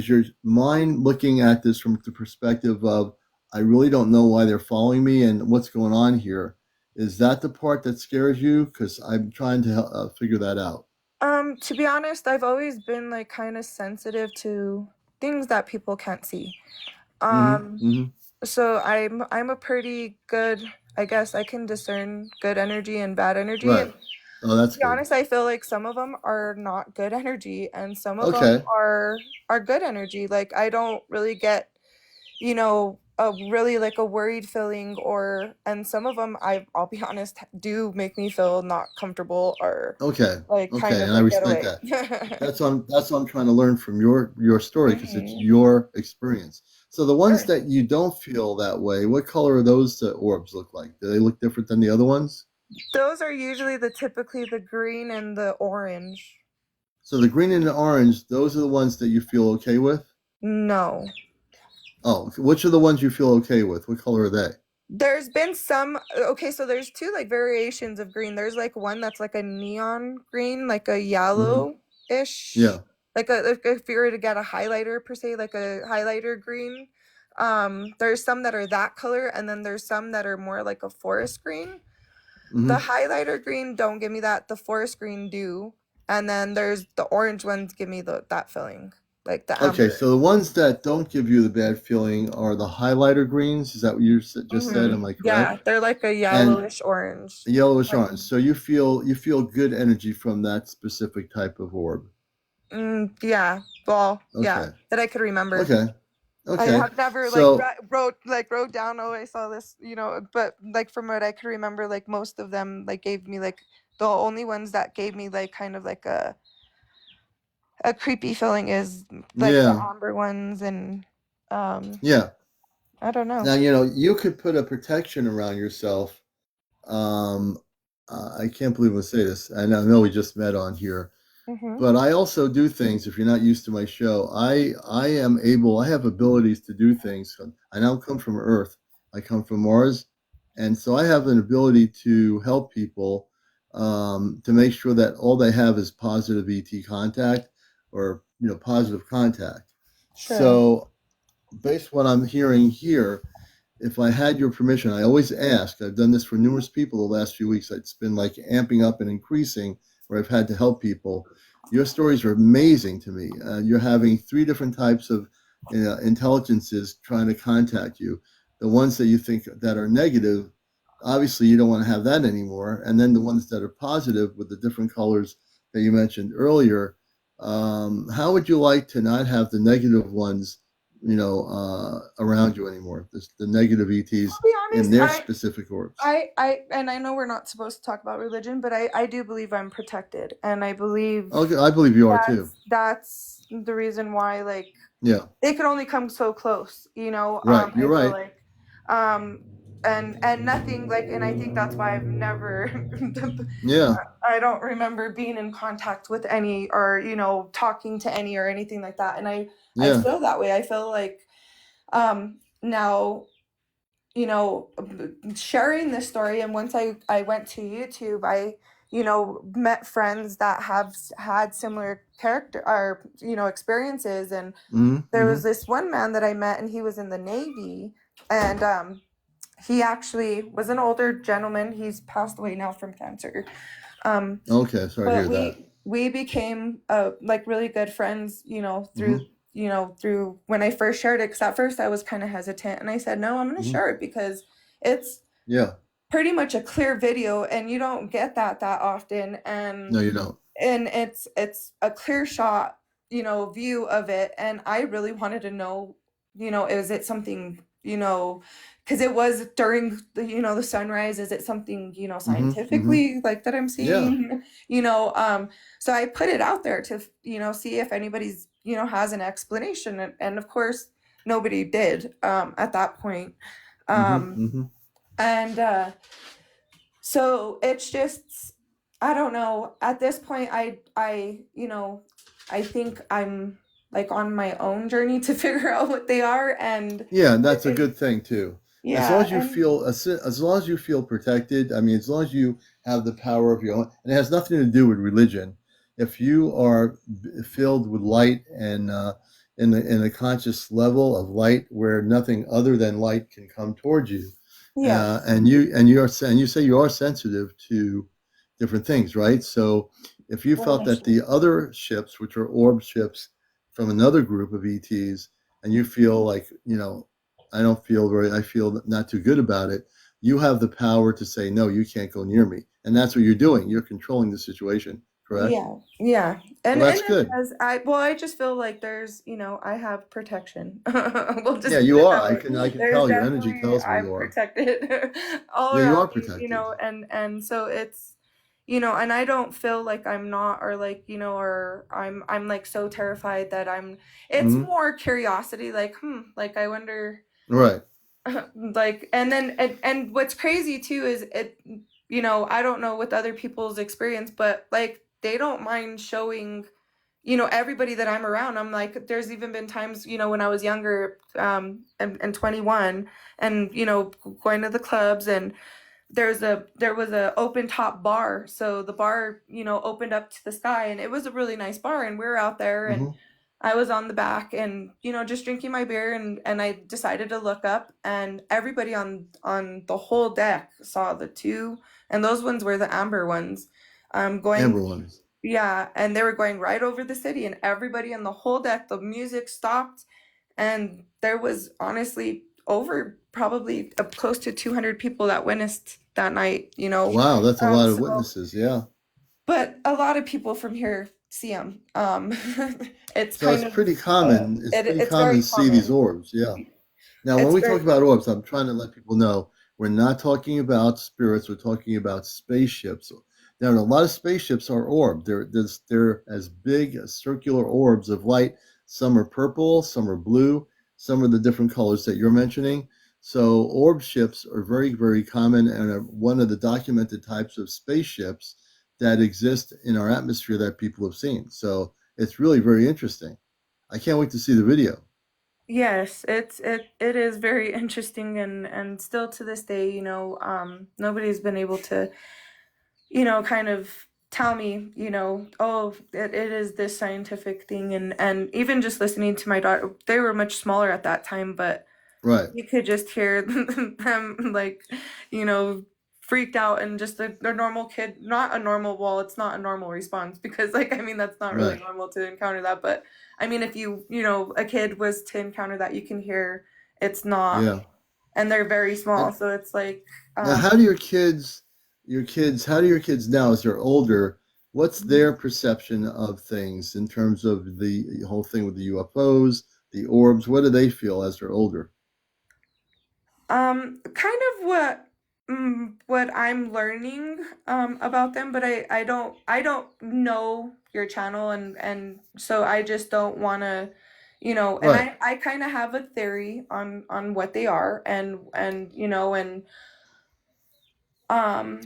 your mind looking at this from the perspective of I really don't know why they're following me and what's going on here? Is that the part that scares you? Because I'm trying to figure that out. To be honest, I've always been like kind of sensitive to things that people can't see. Mm-hmm. Um, Mm-hmm. so I'm a pretty good, I guess I can discern good energy and bad energy. Right. And Oh, to that's be good. honest, I feel like some of them are not good energy and some of them Okay. are good energy. Like I don't really get, a really like a worried feeling, or and some of them I'll be honest do make me feel not comfortable or Okay. like kind Okay. of And I like get respect away. that. That's what I'm trying to learn from your story because it's Hmm. your experience. So the ones Sure. that you don't feel that way, what color are those orbs look like? Do they look different than the other ones? Those are usually typically the green and the orange. So the green and the orange, those are the ones that you feel okay with? No. Oh, which are the ones you feel okay with? What color are they? There's been some, okay, so there's two like variations of green. There's like one that's like a neon green, like a Mm-hmm. yellow-ish. Yeah. Like if you were to get a highlighter per se, like a highlighter green. There's some that are that color, and then there's some that are more like a forest green. The Mm-hmm. highlighter green don't give me that. The forest green do. And then there's the orange ones give me that feeling, like the Okay, amber. so the ones that don't give you the bad feeling are the highlighter greens. Is that what you just said? Am I Yeah, correct? they're like a And yellowish orange. yellowish Like, orange. So you feel good energy from that specific type of orb. yeah, well, yeah, Okay. that I could remember. Okay. I Okay. have never like So wrote down. Oh, I saw this, but like from what I could remember, like most of them like gave me like the only ones that gave me like kind of like a creepy feeling is like the yeah, amber ones, and um yeah. I don't know. Now you could put a protection around yourself. Um, I can't believe I'm gonna say this. And I know we just met on here. Mhm. But I also do things. If you're not used to my show, I am able. I have abilities to do things. I now come from Earth. I come from Mars, and so I have an ability to help people to make sure that all they have is positive ET contact, or positive contact. Sure. So based on what I'm hearing here, if I had your permission, I always ask. I've done this for numerous people the last few weeks. It's been like amping up and increasing where I've had to help people. Your stories are amazing to me. You're having three different types of intelligences trying to contact you. The ones that you think that are negative, obviously you don't want to have that anymore. And then the ones that are positive with the different colors that you mentioned earlier. How would you like to not have the negative ones around you anymore? The negative ETs I'll be in honest, their specific orbs. and I know we're not supposed to talk about religion, but I do believe I'm protected, and I believe Okay, I believe you are too. that's the reason why, like, Yeah, they could only come so close, right. You're I feel right. like, um, and nothing, like, and I think that's why I've never, Yeah, I don't remember being in contact with any, or talking to any or anything like that, and I yeah. feel that way. I feel like, now, sharing this story, and once I went to YouTube, I met friends that have had similar character, or experiences, and there Mm-hmm. was this one man that I met, and he was in the Navy, and he actually was an older gentleman. He's passed away now from cancer. Okay, sorry to But hear that. we became like really good friends, Mm-hmm. through when I first shared it. Because at first I was kind of hesitant, and I said, no, I'm going to Mm-hmm. share it because it's Yeah. pretty much a clear video, and you don't get that often, No, you don't. and it's a clear shot, view of it, and I really wanted to know, is it something, because it was during the sunrise, is it something, Mm-hmm. Mm-hmm. scientifically, like, that I'm Yeah. seeing, so I put it out there to see if anybody's has an explanation, and of course nobody did, at that point. Mm-hmm. um Mm-hmm. and so it's just, I don't know, at this point, I think I'm, like, on my own journey to figure out what they are, and Yeah, and that's a it, good thing too. As long yeah, as you and feel as long as you feel protected, I mean, as long as you have the power of your own, and it has nothing to do with religion. If you are filled with light and in a conscious level of light where nothing other than light can come towards you, yes, and you say you are sensitive to different things, right? So if you very felt much that so. the other ships, which are orb ships from another group of ETs, and you feel like, I feel not too good about it, you have the power to say, no, you can't go near me. And that's what you're doing. You're controlling the situation, correct? Yeah, yeah, Well, and that's it good. does. I just feel like there's, I have protection. We'll Yeah, just put you it are. that way. I can There's tell your energy definitely, tells me I'm you are. protected all Yeah, you around are me, protected. and so it's, and I don't feel like I'm not, or like, or I'm like so terrified that I'm. It's Hmm. more curiosity, like, like, I wonder, Right. like, and then, and what's crazy too is it, I don't know with other people's experience, but, like, they don't mind showing, everybody that I'm around. I'm like, there's even been times, when I was younger, and 21, and going to the clubs, and there was a open top bar, so the bar, opened up to the sky, and it was a really nice bar, and we were out there, and Hmm. I was on the back, and just drinking my beer, and I decided to look up, and everybody on the whole deck saw the two, and those ones were the amber ones, Amber going, ones. yeah, and they were going right over the city, and everybody on the whole deck, the music stopped, and there was honestly over probably up close to 200 people that witnessed that night, Wow, that's a lot of so, witnesses. Yeah. but a lot of people from here see them. It's So kind of, it's pretty it's common very to see these common. orbs. Yeah. Now, when It's we very talk about common. orbs, I'm trying to let people know we're not talking about spirits. We're talking about spaceships. Now, a lot of spaceships are orbed. They're as big as circular orbs of light. Some are purple, some are blue, some are the different colors that you're mentioning. So, orb ships are very, very common and are one of the documented types of spaceships that exist in our atmosphere that people have seen. So, it's really very interesting. I can't wait to see the video. Yes, it is very interesting, and still to this day, nobody's been able to kind of tell me, oh, it is this scientific thing. And even just listening to my daughter, they were much smaller at that time, but Right. you could just hear them like, you know, freaked out, and just a normal kid, not a normal, well, it's not a normal response because, like, I mean, that's not really Right. normal to encounter that. But I mean, if a kid was to encounter that, you can hear it's not, Yeah. and they're very small. And So it's like, now, how do how do your kids now, as they're older, what's their perception of things in terms of the whole thing with the UFOs, the orbs? What do they feel as they're older? kind of what I'm learning about them, but I don't know your channel, and so I just don't want to, and Right. I kind of have a theory on what they are, and um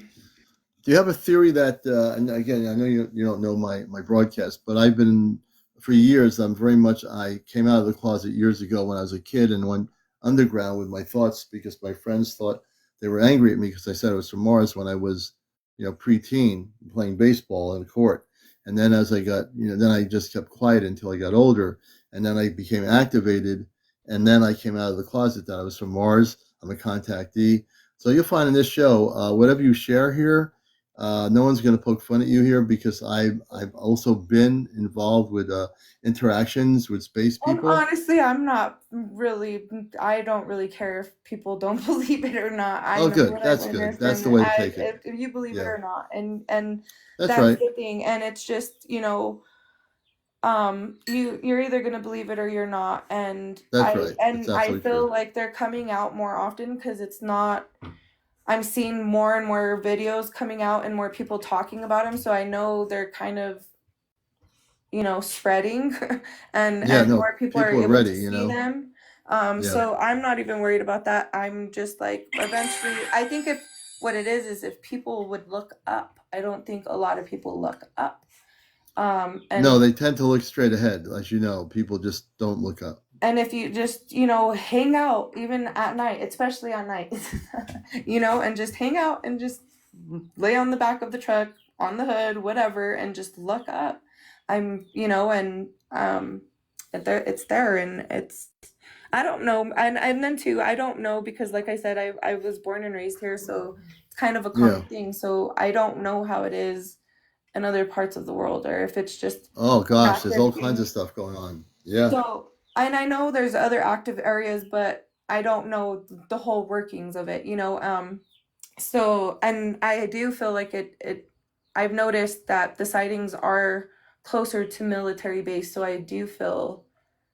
Do you have a theory that, and again, I know you don't know my broadcast, but I've been, for years, I came out of the closet years ago when I was a kid and went underground with my thoughts because my friends thought they were angry at me because I said I was from Mars when I was, preteen playing baseball in the court. And then as I got, then I just kept quiet until I got older. And then I became activated. And then I came out of the closet that I was from Mars. I'm a contactee. So you'll find in this show, whatever you share here, no one's going to poke fun at you here because I've also been involved with interactions with space and people. honestly, I don't really care if people don't believe it or not. I Oh, know good. what I That's good. witnessed, That's the and way to I take it. if you believe it Yeah, or not, and that's that's right. the thing. And it's just, you're either going to believe it or you're not. and That's i right. That's and I absolutely true. feel like they're coming out more often because it's not, I'm seeing more and more videos coming out and more people talking about them, so I know they're kind of, spreading, Yeah, and no, more people are people are able to ready. see them. Yeah, So I'm not even worried about that. I'm just like, eventually, I think if what it is if people would look up. I don't think a lot of people look up. no, And they tend to look straight ahead, as you know. People just don't look up. if you just, hang out even at night, especially at night, and just hang out and just lay on the back of the truck, on the hood, whatever, and just look up. I'm, and it's there, and it's, I don't know. And then too, I don't know because, like I said, I was born and raised here, so it's kind of a Yeah. common thing. So I don't know how it is in other parts of the world, or if it's just Oh gosh, there's active all kinds of thing. stuff going on. Yeah. So, and I know there's other active areas, but I don't know the whole workings of it, so, and I do feel like I've noticed that the sightings are closer to military base, so I do feel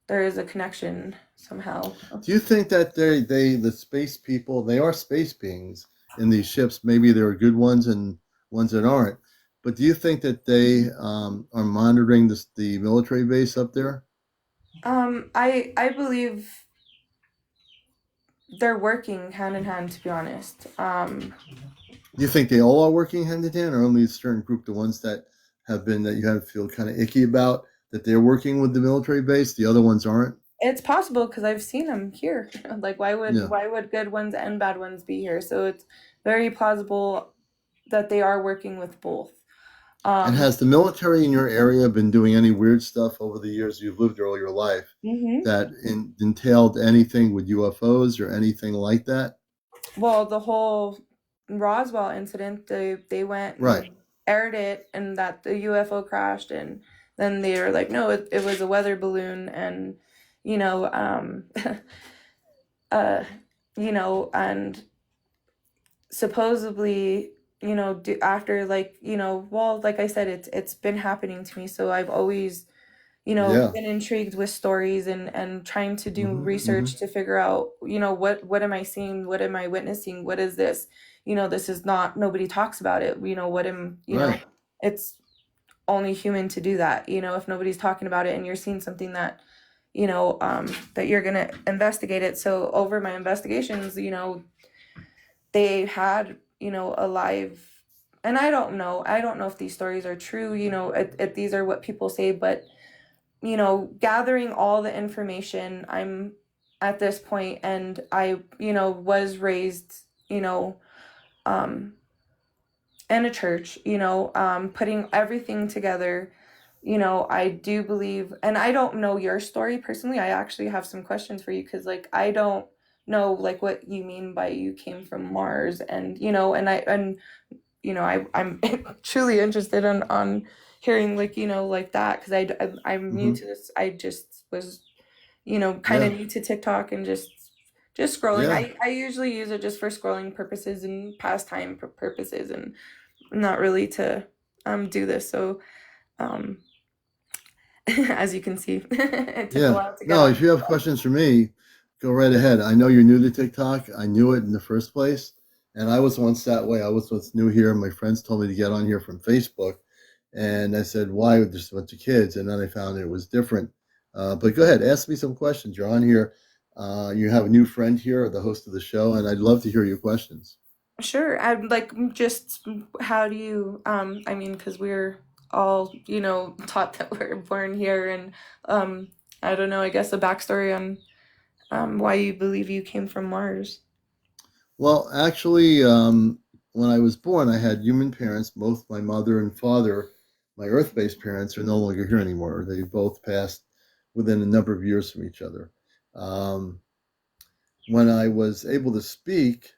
there is a connection somehow. Do you think that the space people, they are space beings in these ships? Maybe there are good ones and ones that aren't. But do you think that they are monitoring the military base up there? I believe they're working hand in hand, to be honest. Do you think they all are working hand in hand, or only a certain group, the ones that have been that you have feel kind of icky about that they're working with the military base, the other ones aren't? It's possible because I've seen them here. Like, Yeah. why would good ones and bad ones be here? So it's very plausible that they are working with both. And Um, has the military in your area been doing any weird stuff over the years you've lived there all your life mhm. that entailed anything with UFOs or anything like that? Well, the whole Roswell incident, they went Right. and aired it, and that the UFO crashed, and then they were like, no, it was a weather balloon, and you know, uh, and supposedly, after, like, well, like I said, it's been happening to me, so I've always, Yeah. been intrigued with stories, and trying to do Hmm. research to figure out, what am I seeing? What am I witnessing? What is this? This is not, nobody talks about it. Right. It's only human to do that. If nobody's talking about it and you're seeing something that, that you're gonna investigate it. So over my investigations, they had, a live, and I don't know if these stories are true, these are what people say, but gathering all the information, I'm at this point, and I, was raised, um, and a church, putting everything together. I do believe, and I don't know your story personally. I actually have some questions for you because, like, I don't know, like, what you mean by you came from Mars, and I'm truly interested on hearing, like, like that, because I'm new Hmm. to this. I just was, kind of Yeah. new to TikTok and just scrolling. Yeah. I usually use it just for scrolling purposes and pastime purposes, and not really to do this. So um as you can see, it took a Yeah. while to get No, on. if you have questions for me, go right ahead. I know you're new to TikTok. I knew it in the first place. And I was once that way. I was once new here. My friends told me to get on here from Facebook. And I said, why? There's a bunch of kids. And then I found it was different. But go ahead, ask me some questions. You're on here. You have a new friend here, the host of the show, and I'd love to hear your questions. Sure. I'd like, just how do you I mean, because we're all, taught that we're born here, and I don't know, I guess a backstory on why you believe you came from Mars. Well, actually, when I was born, I had human parents. Both my mother and father, my earth based parents, are no longer here anymore. They both passed within a number of years from each other. Um, when I was able to speak,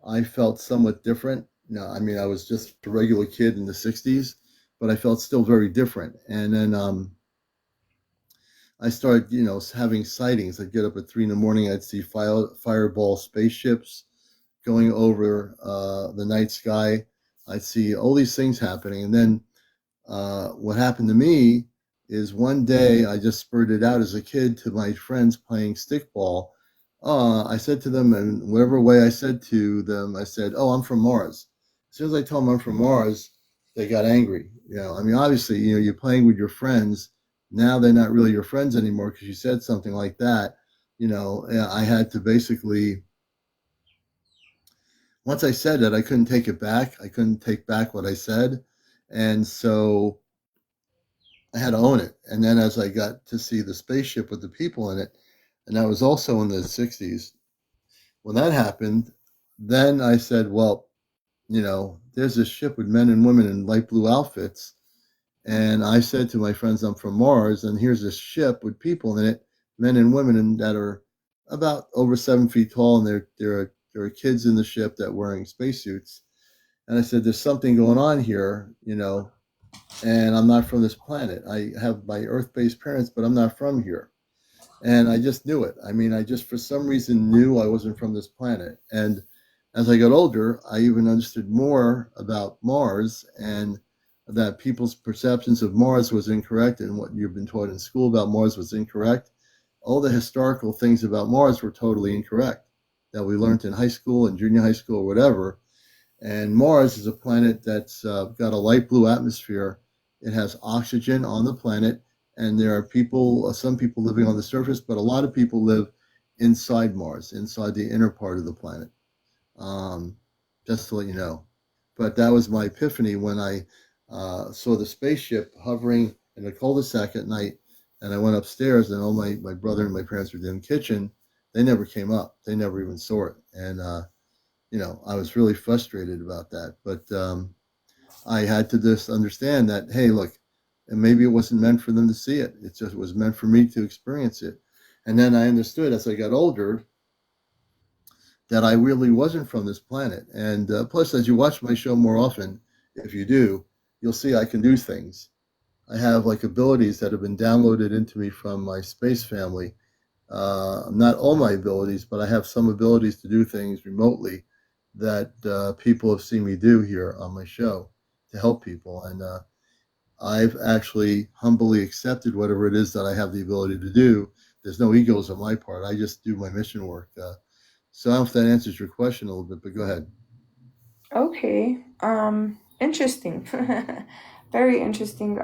I felt somewhat different. No, I mean, I was just a regular kid in the 60s, but I felt still very different. And then I started, having sightings. I'd get up at 3 in the morning, I'd see fireball spaceships going over the night sky. I'd see all these things happening. And then what happened to me is one day I just spurted out as a kid to my friends playing stickball. I said to them, in whatever way I said to them, I said, "Oh, I'm from Mars." As soon as I told them I'm from Mars, they got angry. I mean, obviously, you're playing with your friends. Now they're not really your friends anymore because you said something like that. I had to basically, once I said it, I couldn't take it back. I couldn't take back what I said. And so I had to own it. And then as I got to see the spaceship with the people in it, and that was also in the 60s, when that happened, then I said, well, there's this ship with men and women in light blue outfits. And I said to my friends, I'm from Mars, and here's this ship with people in it, men and women that are about over 7 feet tall, and there are kids in the ship that are wearing spacesuits. And I said, there's something going on here, and I'm not from this planet. I have my Earth based parents, but I'm not from here. And I just knew it. I mean, I just, for some reason, knew I wasn't from this planet. And as I got older, I even understood more about Mars and that people's perceptions of Mars was incorrect, and what you've been taught in school about Mars was incorrect. All the historical things about Mars were totally incorrect that we learned in high school and junior high school or whatever. And Mars is a planet that's got a light blue atmosphere. It has oxygen on the planet, and there are people, some people living on the surface, but a lot of people live inside Mars, inside the inner part of the planet. Um, just to let you know. But that was my epiphany when I saw the spaceship hovering in a cul-de-sac at night, and I went upstairs, and all my brother and my parents were in the kitchen. They never came up. They never even saw it. And I was really frustrated about that. But I had to just understand that, hey, look, and maybe it wasn't meant for them to see it. It just was meant for me to experience it. And then I understood as I got older that I really wasn't from this planet. And plus, as you watch my show more often, if you do, you'll see I can do things. I have like abilities that have been downloaded into me from my space family. Not all my abilities, but I have some abilities to do things remotely that people have seen me do here on my show to help people. And I've actually humbly accepted whatever it is that I have the ability to do. There's no egos on my part. I just do my mission work. So I don't know if that answers your question a little bit, but go ahead. Okay. Interesting. Very interesting.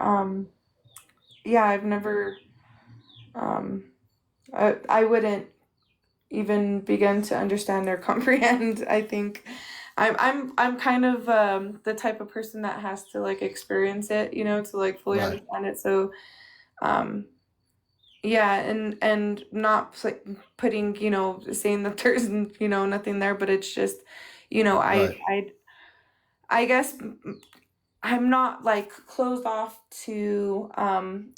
Yeah, I've never um I wouldn't even begin to understand or comprehend. I think I'm kind of the type of person that has to, like, experience it, to, like, fully Right, understand it. So um yeah, and not putting, saying that there's, nothing there, but it's just, right. I I guess I'm not like closed off to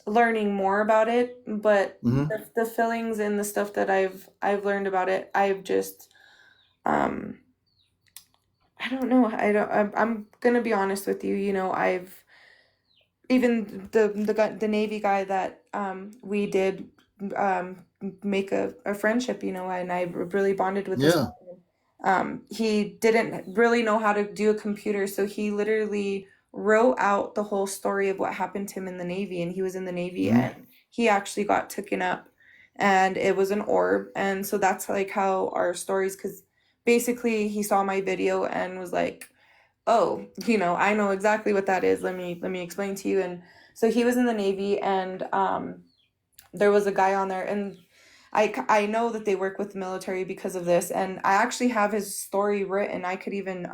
learning more about it, but the feelings and the stuff that I've learned about it, I've just um I don't know. I'm gonna be honest with you. You know, I've even the Navy guy that we did um make a friendship, you know, and I really bonded with this. Yeah. He didn't really know how to do a computer, so he literally wrote out the whole story of what happened to him in the Navy, and he was in the Navy and he actually got taken up and it was an orb. And so that's like how our stories, because basically he saw my video and was like, oh, you know, I know exactly what that is. Let me explain to you. And so he was in the Navy, and there was a guy on there, and I know that they work with the military because of this, and I actually have his story written. I could even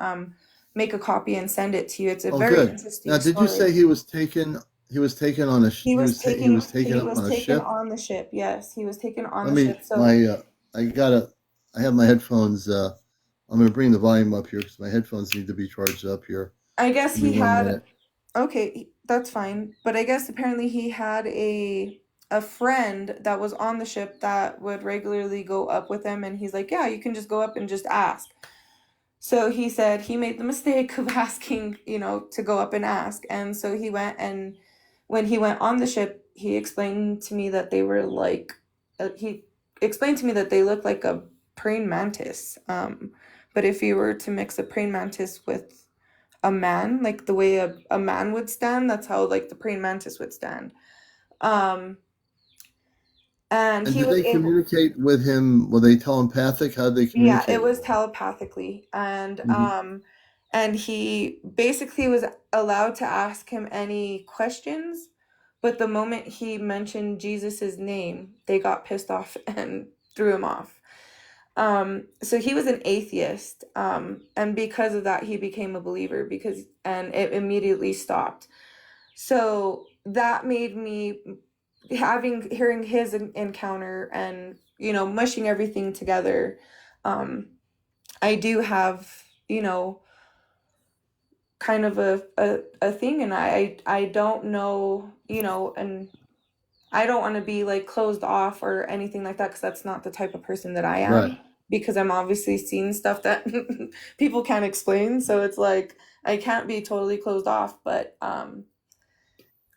make a copy and send it to you. It's a Oh, very good. Now, interesting did you story. say he was taken? He was taken on a. He was taken He up was on a taken ship. on the ship. Yes, he was taken on Let the me. ship. So My. I gotta. I have my headphones. I'm gonna bring the volume up here because my headphones need to be charged up here. I guess Give me he one had, minute. okay, that's fine. But I guess apparently he had a friend that was on the ship that would regularly go up with him, and he's like, "Yeah, you can just go up and just ask." So he said he made the mistake of asking, you know, to go up and ask. And so he went, and when he went on the ship, he explained to me that they were like he explained to me that they looked like a praying mantis. But if you were to mix a praying mantis with a man, like the way a man would stand, that's how like the praying mantis would stand. Um, and And he did was they able, communicate with him? Were they telepathic? How did they yeah, it communicate? was telepathically, Hmm. and he basically was allowed to ask him any questions, but the moment he mentioned Jesus's name, they got pissed off and threw him off. So he was an atheist, and because of that, he became a believer because, and it immediately stopped. So that made me, having hearing his encounter and, you know, mushing everything together. Um, I do have, you know, kind of a thing, and I don't know, you know, and I don't want to be like closed off or anything like that because that's not the type of person that I Right. am, because I'm obviously seeing stuff that people can't explain. So it's like I can't be totally closed off, but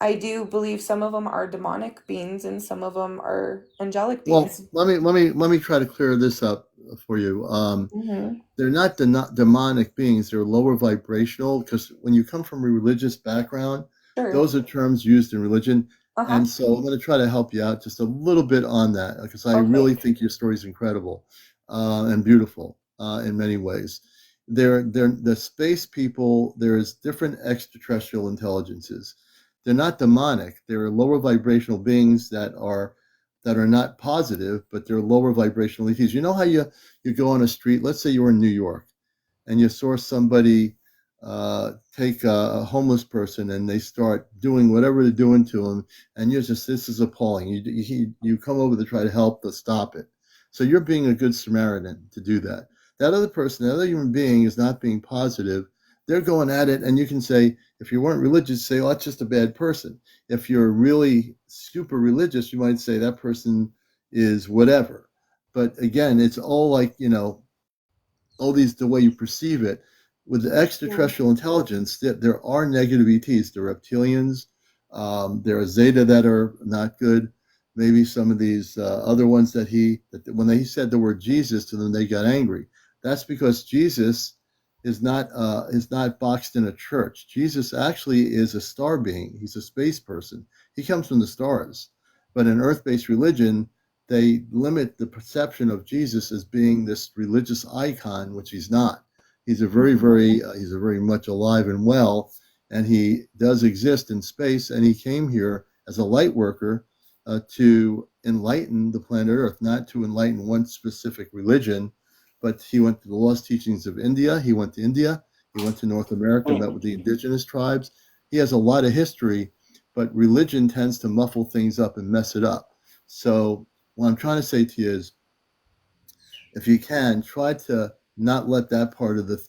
I do believe some of them are demonic beings and some of them are angelic Well, beings. let me try to clear this up for you. Mm-hmm. They're not demonic beings. They're lower vibrational because when you come from a religious background, Sure. those are terms used in religion. Uh-huh. And so I'm going to try to help you out just a little bit on that because I Okay. really think your story is incredible and beautiful in many ways. They're the space people. There's different extraterrestrial intelligences. They're not demonic. They're lower vibrational beings that are not positive, but they're lower vibrational ETs. You know how you go on a street, let's say you were in New York, and you saw somebody take a homeless person and they start doing whatever they're doing to him, and you're just, this is appalling. You come over to try to help to stop it. So you're being a good Samaritan to do that. That other person, that other human being is not being positive. They're going at it, and you can say, if you weren't religious, say, oh, that's just a bad person. If you're really super religious, you might say that person is whatever. But again, it's all like, all these the way you perceive it. With the Yeah. extraterrestrial intelligence, there are negative ETs. The reptilians, there are Zeta that are not good. Maybe some of these other ones that when he said the word Jesus to them, they got angry. That's because Jesus is not boxed in a church. Jesus actually is a star being. He's a space person. He comes from the stars. But in Earth-based religion, they limit the perception of Jesus as being this religious icon, which he's not. He's he's a very much alive and well, and he does exist in space. And he came here as a light worker to enlighten the planet Earth, not to enlighten one specific religion. But he went to the lost teachings of India. He went to India. He went to North America, met with the indigenous tribes. He has a lot of history, but religion tends to muffle things up and mess it up. So what I'm trying to say to you is, if you can, try to not let that part of the,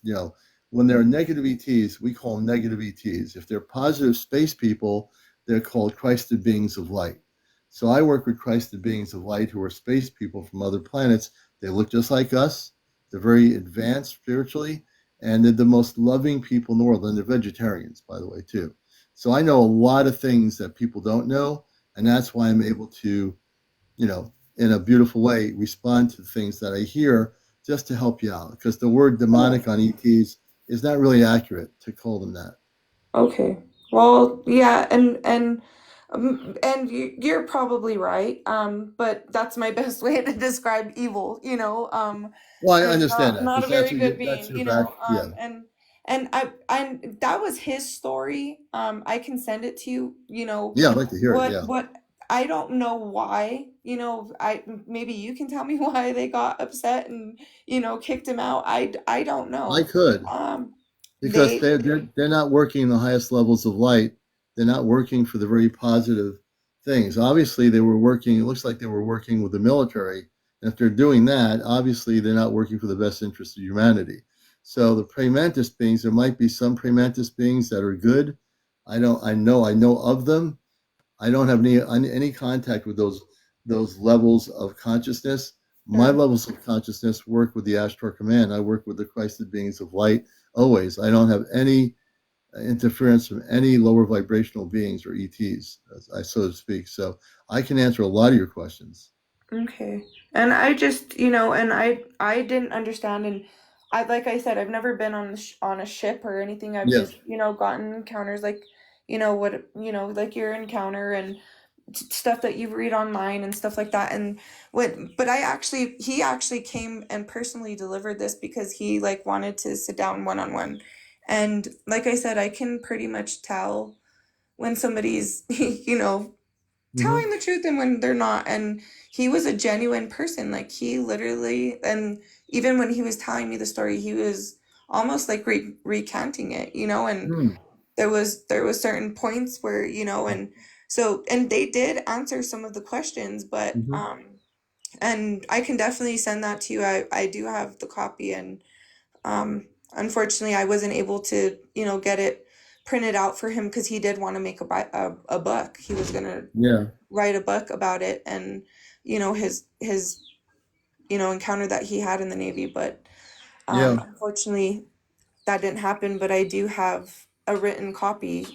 when there are negative ETs, we call them negative ETs. If they're positive space people, they're called Christed beings of light. So I work with Christed beings of light who are space people from other planets. They look just like us. They're very advanced spiritually, and they're the most loving people in the world. And they're vegetarians, by the way, too. So I know a lot of things that people don't know, and that's why I'm able to, in a beautiful way, respond to the things that I hear just to help you out. Because the word demonic on ETs is not really accurate to call them that. Okay. Well, yeah, and you're probably right. But that's my best way to describe evil, Well, I and understand that not because a very good that's being, your back. Yeah, and that was his story. I can send it to you, yeah, I'd like to hear it. what Yeah, I don't know why, I maybe you can tell me why they got upset and, kicked him out. I don't I know. could. Um, Because they they're not working the highest levels of light. They're not working for the very positive things. Obviously, they were working. It looks like they were working with the military. And if they're doing that, obviously they're not working for the best interest of humanity. So the premantis beings, there might be some premantis beings that are good. I know of them. I don't have any contact with those levels of consciousness. My Sure. levels of consciousness work with the Ashtar Command. I work with the Christed beings of light always. I don't have any interference from any lower vibrational beings or ETs, so to speak. So I can answer a lot of your questions. Okay. And I just, and I didn't understand, and like I said, I've never been on on a ship or anything. I've Yeah. just, gotten encounters like, like your encounter and stuff that you read online and stuff like that. And but he actually came and personally delivered this because he like wanted to sit down one on one. And like I said, I can pretty much tell when somebody's, Hmm. telling the truth and when they're not. And he was a genuine person. Like he literally, and even when he was telling me the story, he was almost like recanting it, and Hmm. there was certain points where, and so, and they did answer some of the questions, but Hmm. and I can definitely send that to you. I do have the copy, and unfortunately I wasn't able to, get it printed out for him because he did want to make a book. He was gonna Yeah. write a book about it, and his encounter that he had in the Navy. But Yeah. unfortunately that didn't happen. But I do have a written copy,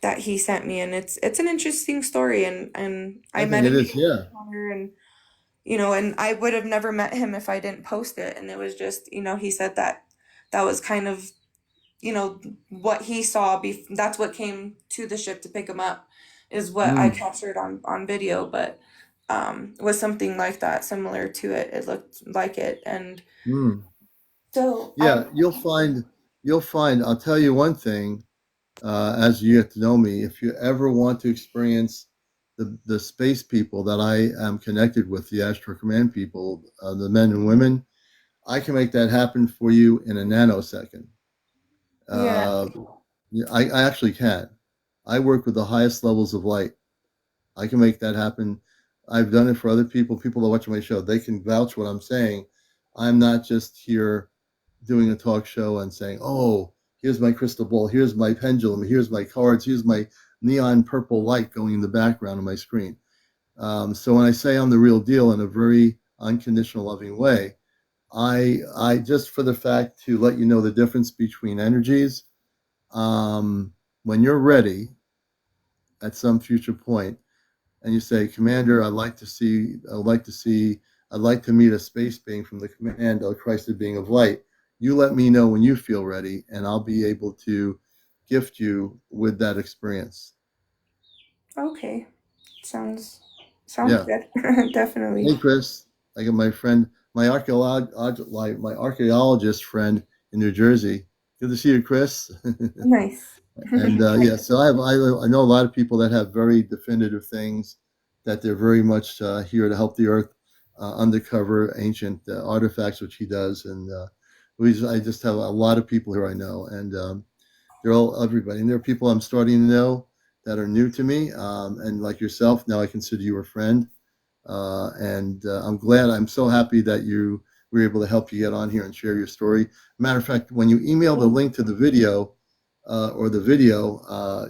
that he sent me, and it's an interesting story. And I I think met it him is. through the Yeah. encounter, and and I would have never met him if I didn't post it. And it was just, he said that that was kind of, what he saw. That's what came to the ship to pick him up, is what I Mm. captured on video. But was something like that, similar to it. It looked like it, and Mm. so Yeah. You'll find. You'll find. I'll tell you one thing. As you get to know me, if you ever want to experience the space people that I am connected with, the Astro Command people, the men and women, I can make that happen for you in a nanosecond. yeah. Uh, yeah, I actually can. I work with the highest levels of light. I can make that happen. I've done it for other people. People that watch my show, they can vouch what I'm saying. I'm not just here doing a talk show and saying, "Oh, here's my crystal ball, here's my pendulum, here's my cards, here's my neon purple light going in the background of my screen." So when I say I'm the real deal in a very unconditional, loving way, I just for the fact to let you know the difference between energies. When you're ready at some future point, and you say, "Commander, I'd like to meet a space being from the command of Christ, the being of light." You let me know when you feel ready, and I'll be able to gift you with that experience. Okay. Sounds Yeah. good. Definitely. Hey, Chris. I got my friend, my archaeologist friend in New Jersey. Good to see you, Chris. Nice. And yeah, so I know a lot of people that have very definitive things that they're very much here to help the earth undercover ancient artifacts, which he does. And I just have a lot of people here I know, and they're all everybody. And there are people I'm starting to know that are new to me, and like yourself, now I consider you a friend. And I'm glad. I'm so happy that you we were able to help you get on here and share your story. Matter of fact, when you email the link to the video or the video,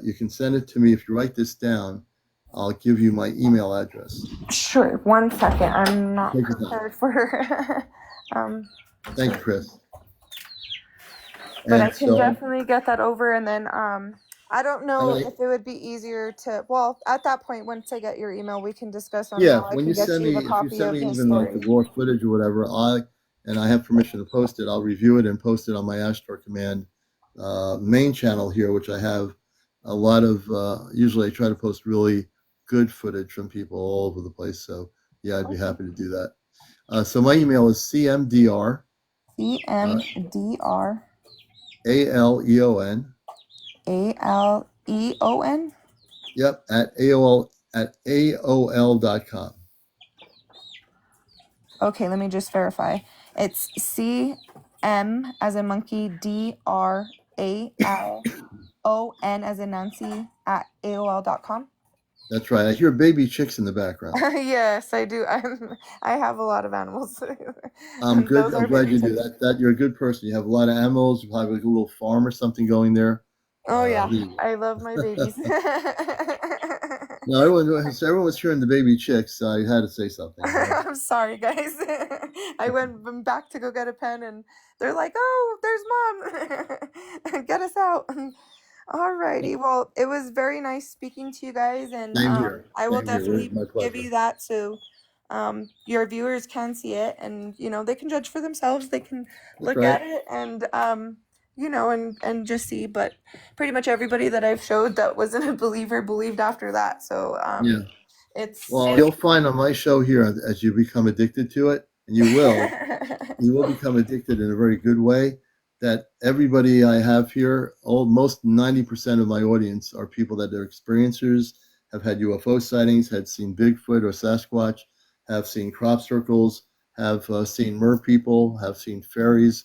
you can send it to me. If you write this down, I'll give you my email address. Sure. 1 second. I'm not prepared for. Thank you, Chris. But I can definitely get that over, and then I don't know if it would be easier to. Well, at that point, once I get your email, we can discuss on how I can get you the copy of his even story. like the raw footage or whatever, I have permission to post it. I'll review it and post it on my Ashtar Command main channel here, which I have a lot of. Usually, I try to post really good footage from people all over the place. So yeah, I'd be happy to do that. So my email is CmdrAleon. ALEON. ALEON. Yep, at AOL.com. Okay, let me just verify. It's CM as in monkey, DRALON as in Nancy at AOL.com. That's right. I hear baby chicks in the background. Yes, I do. I have a lot of animals. I'm good. I'm glad you do that. That you're a good person. You have a lot of animals. You have like a little farm or something going there. Oh yeah, I love my babies. No, everyone was hearing the baby chicks. So I had to say something. I'm sorry, guys. I went back to go get a pen, and they're like, "Oh, there's Mom. Get us out." Alrighty. Well, it was very nice speaking to you guys, and I will definitely give you that so your viewers can see it, and they can judge for themselves. They can look at it and and just see. But pretty much everybody that I've showed that wasn't a believer believed after that. So you'll find on my show here, as you become addicted to it, and you will become addicted in a very good way, that everybody I have here, almost 90% of my audience are people that are experiencers, have had UFO sightings, had seen Bigfoot or Sasquatch, have seen crop circles, have seen mer people, have seen fairies.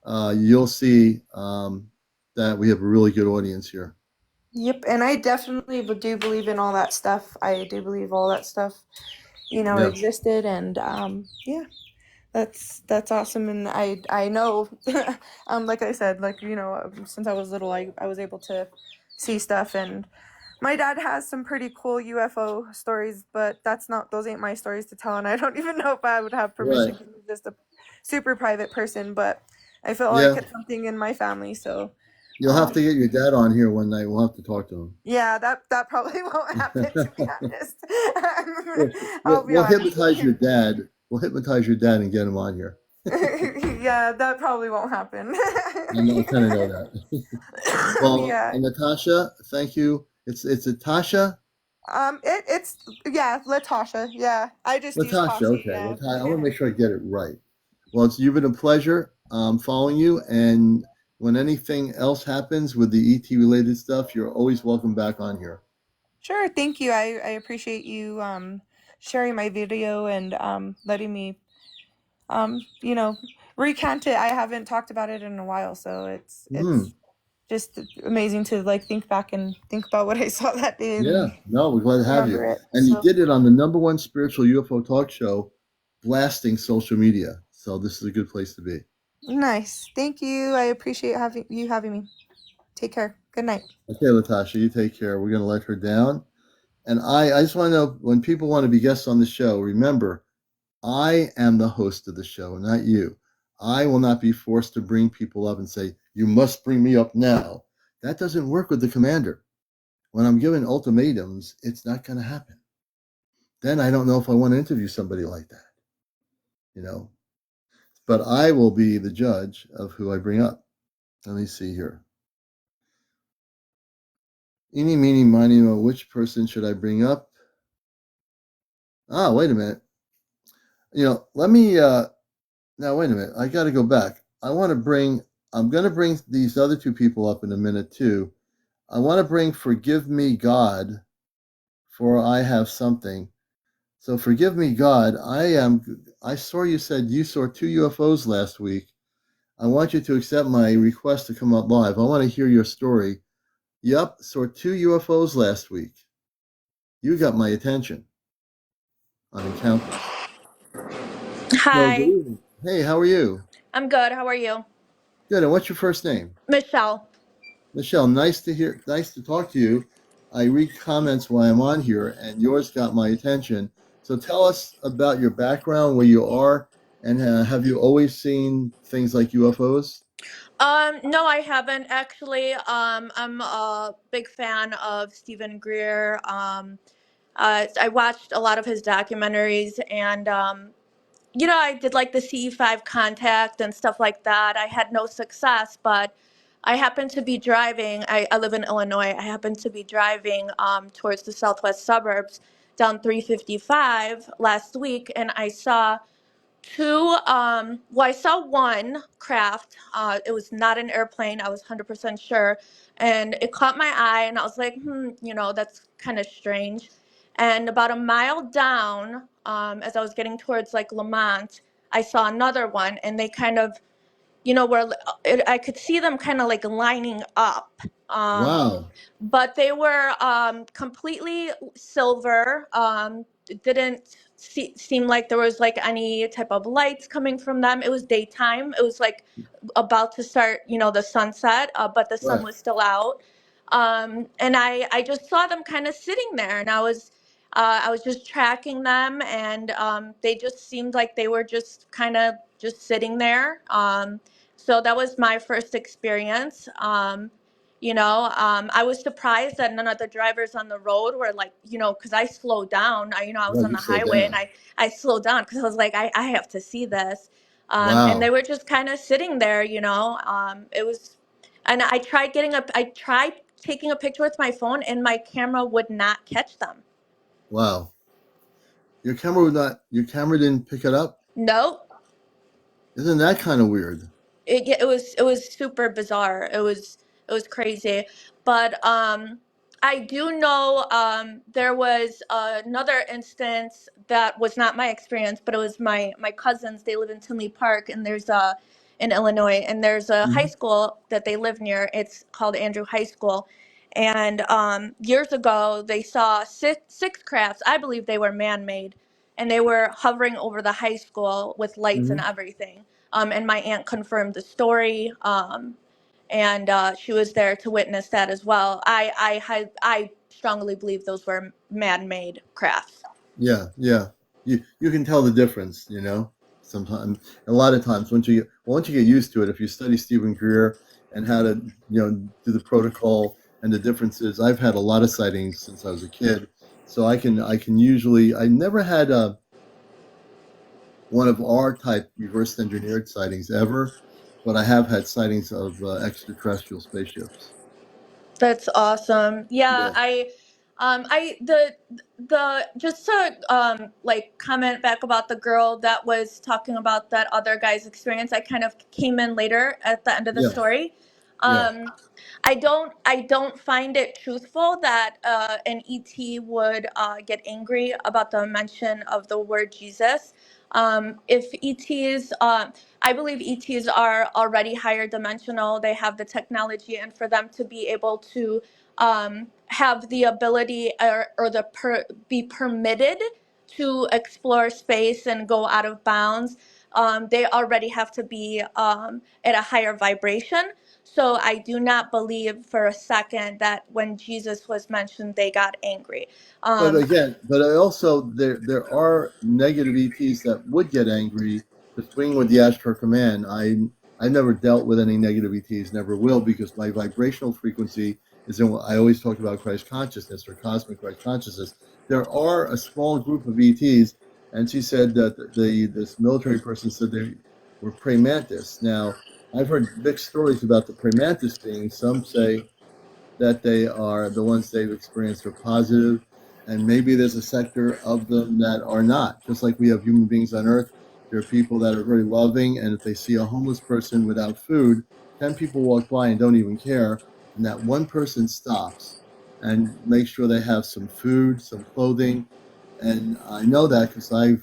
You'll see that we have a really good audience here. Yep, and I definitely do believe in all that stuff. I do believe all that stuff, existed, and that's awesome. And I know, like I said, since I was little, I was able to see stuff, and my dad has some pretty cool UFO stories, but those ain't my stories to tell, and I don't even know if I would have permission because he's just a super private person. But I feel like it's something in my family, so. You'll have to get your dad on here one night. We'll have to talk to him. Yeah, that probably won't happen, to be honest. We'll hypnotize your dad. We'll hypnotize your dad and get him on here. Yeah, that probably won't happen. I kind of know that. Well, and Latasha, thank you. It's Latasha. It's Latasha. Yeah, I just Latasha. Okay, yeah. I want to make sure I get it right. Well, you've been a pleasure following you, and when anything else happens with the ET related stuff, you're always welcome back on here. Sure, thank you. I appreciate you sharing my video and letting me recount it. I haven't talked about it in a while, so it's just amazing to think back and think about what I saw that day. Yeah, no, we're glad to have you. You did it on the #1 spiritual UFO talk show, blasting social media. So this is a good place to be. Nice. Thank you. I appreciate having me. Take care. Good night. Okay, Latasha, you take care. We're going to let her down. And I just want to know, when people want to be guests on the show, remember, I am the host of the show, not you. I will not be forced to bring people up and say, you must bring me up now. That doesn't work with the commander. When I'm given ultimatums, it's not going to happen. Then I don't know if I want to interview somebody like that. But I will be the judge of who I bring up. Let me see here. Eeny, meeny, miny, mo, which person should I bring up? Wait a minute. Let me, now wait a minute. I got to go back. I'm going to bring these other two people up in a minute too. I want to bring Forgive Me God, for I have something. So forgive me, God. I saw you said you saw 2 UFOs last week. I want you to accept my request to come up live. I want to hear your story. Yep, saw 2 UFOs last week. You got my attention on encounters. Hi. So, Hey, how are you? I'm good. How are you? Good. And what's your first name? Michelle. Michelle. Nice to talk to you. I read comments while I'm on here, and yours got my attention. So tell us about your background, where you are, and have you always seen things like UFOs? No, I haven't actually. I'm a big fan of Steven Greer. I watched a lot of his documentaries, and I did like the CE5 contact and stuff like that. I had no success, but I happened to be driving. I live in Illinois. I happened to be driving towards the southwest suburbs down 355 last week, and I saw two, well, I saw one craft. It was not an airplane. I was 100% sure. And it caught my eye, and I was like, that's kind of strange. And about a mile down, as I was getting towards like Lamont, I saw another one, and they kind of, where I could see them kind of like lining up. Um, Wow. but they were completely silver. It didn't seem like there was like any type of lights coming from them. It was daytime. It was like about to start, the sunset, but the sun Right. was still out. And I just saw them kind of sitting there, and I was just tracking them, and they just seemed like they were just kind of just sitting there. So that was my first experience. I was surprised that none of the drivers on the road were like, because I slowed down. I was Right. on You the slowed highway, and down. I slowed down because I was like, I have to see this. And they Wow. were just kind of sitting there. It was, and I tried taking a picture with my phone, and my camera would not catch them. Wow. Your camera didn't pick it up? Nope. Isn't that kind of weird? It was super bizarre. It was crazy, but I do know there was another instance that was not my experience, but it was my cousins. They live in Tinley Park, and there's a in Illinois, and there's a high Hmm. school that they live near. It's called Andrew High School, and years ago they saw six crafts. I believe they were man-made, and they were hovering over the high school with lights and Hmm. everything, and my aunt confirmed the story, and she was there to witness that as well. I strongly believe those were man-made crafts. Yeah, yeah. You can tell the difference, sometimes a lot of times once you get used to it, if you study Stephen Greer and how to, do the protocol and the differences. I've had a lot of sightings since I was a kid, so I can usually. I never had one of our type reverse engineered sightings ever, but I have had sightings of extraterrestrial spaceships. That's awesome. Yeah, Yeah, I the just to like comment back about the girl that was talking about that other guy's experience. I kind of came in later at the end of the yeah, story. yeah. Um, I don't find it truthful that an ET would get angry about the mention of the word Jesus. If ETs, I believe ETs are already higher dimensional. They have the technology, and for them to be able to have the ability be permitted to explore space and go out of bounds, they already have to be at a higher vibration. So I do not believe for a second that when Jesus was mentioned, they got angry. But Um, again, but I also there are negative ETs that would get angry to swing with the Ashtar command. I never dealt with any negative ETs, never will, because my vibrational frequency is in what I always talk about Christ consciousness or cosmic Christ consciousness. There are a small group of ETs, and she said that this military person said they were praying mantis. Now I've heard mixed stories about the praying mantis beings. Some say that they are the ones they've experienced are positive, and maybe there's a sector of them that are not. Just like we have human beings on Earth, there are people that are very loving, and if they see a homeless person without food, 10 people walk by and don't even care, and that one person stops and makes sure they have some food, some clothing. And I know that because I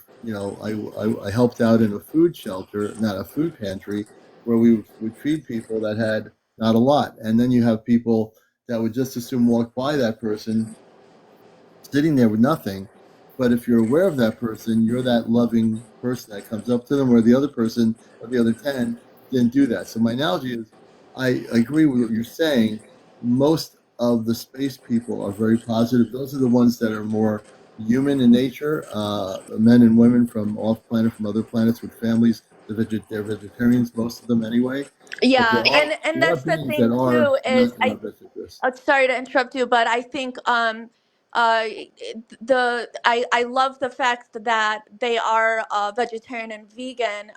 helped out in a food shelter, not a food pantry, where we would feed people that had not a lot. And then you have people that would just as soon walk by that person sitting there with nothing But if you're aware of that person, you're that loving person that comes up to them, where the other person or the other 10 didn't do that. So my analogy is, I agree with what you're saying. Most of the space people are very positive. Those are the ones that are more human in nature, men and women from off planet, from other planets with families. They're vegetarians, most of them anyway. But Yeah, and there are that's the beings that thing are too, is not in our best interest. sorry to interrupt you, but I think I love the fact that they are vegetarian and vegan,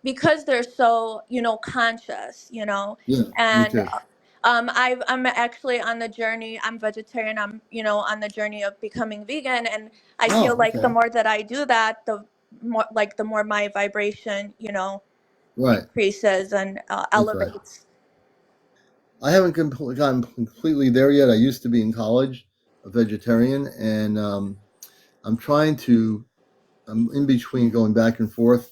because they're so, conscious, Yeah, me and too. I'm actually on the journey. I'm vegetarian. I'm, on the journey of becoming vegan, and I feel Oh, like the okay. more that I do that, the more my vibration, Right. increases and That's right. elevates. I haven't gotten completely there yet. I used to be in college a vegetarian, and I'm trying to. I'm in between going back and forth,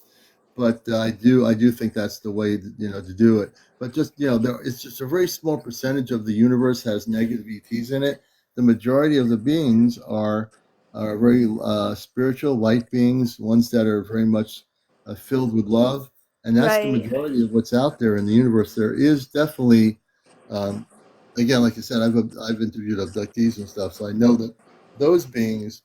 but I do think that's the way to do it. But just it's just a very small percentage of the universe has negative ETs in it. The majority of the beings are very spiritual, light beings, ones that are very much filled with love, and that's the Right. majority of what's out there in the universe. There is definitely, um, again, like I said, I've interviewed abductees and stuff, so I know that those beings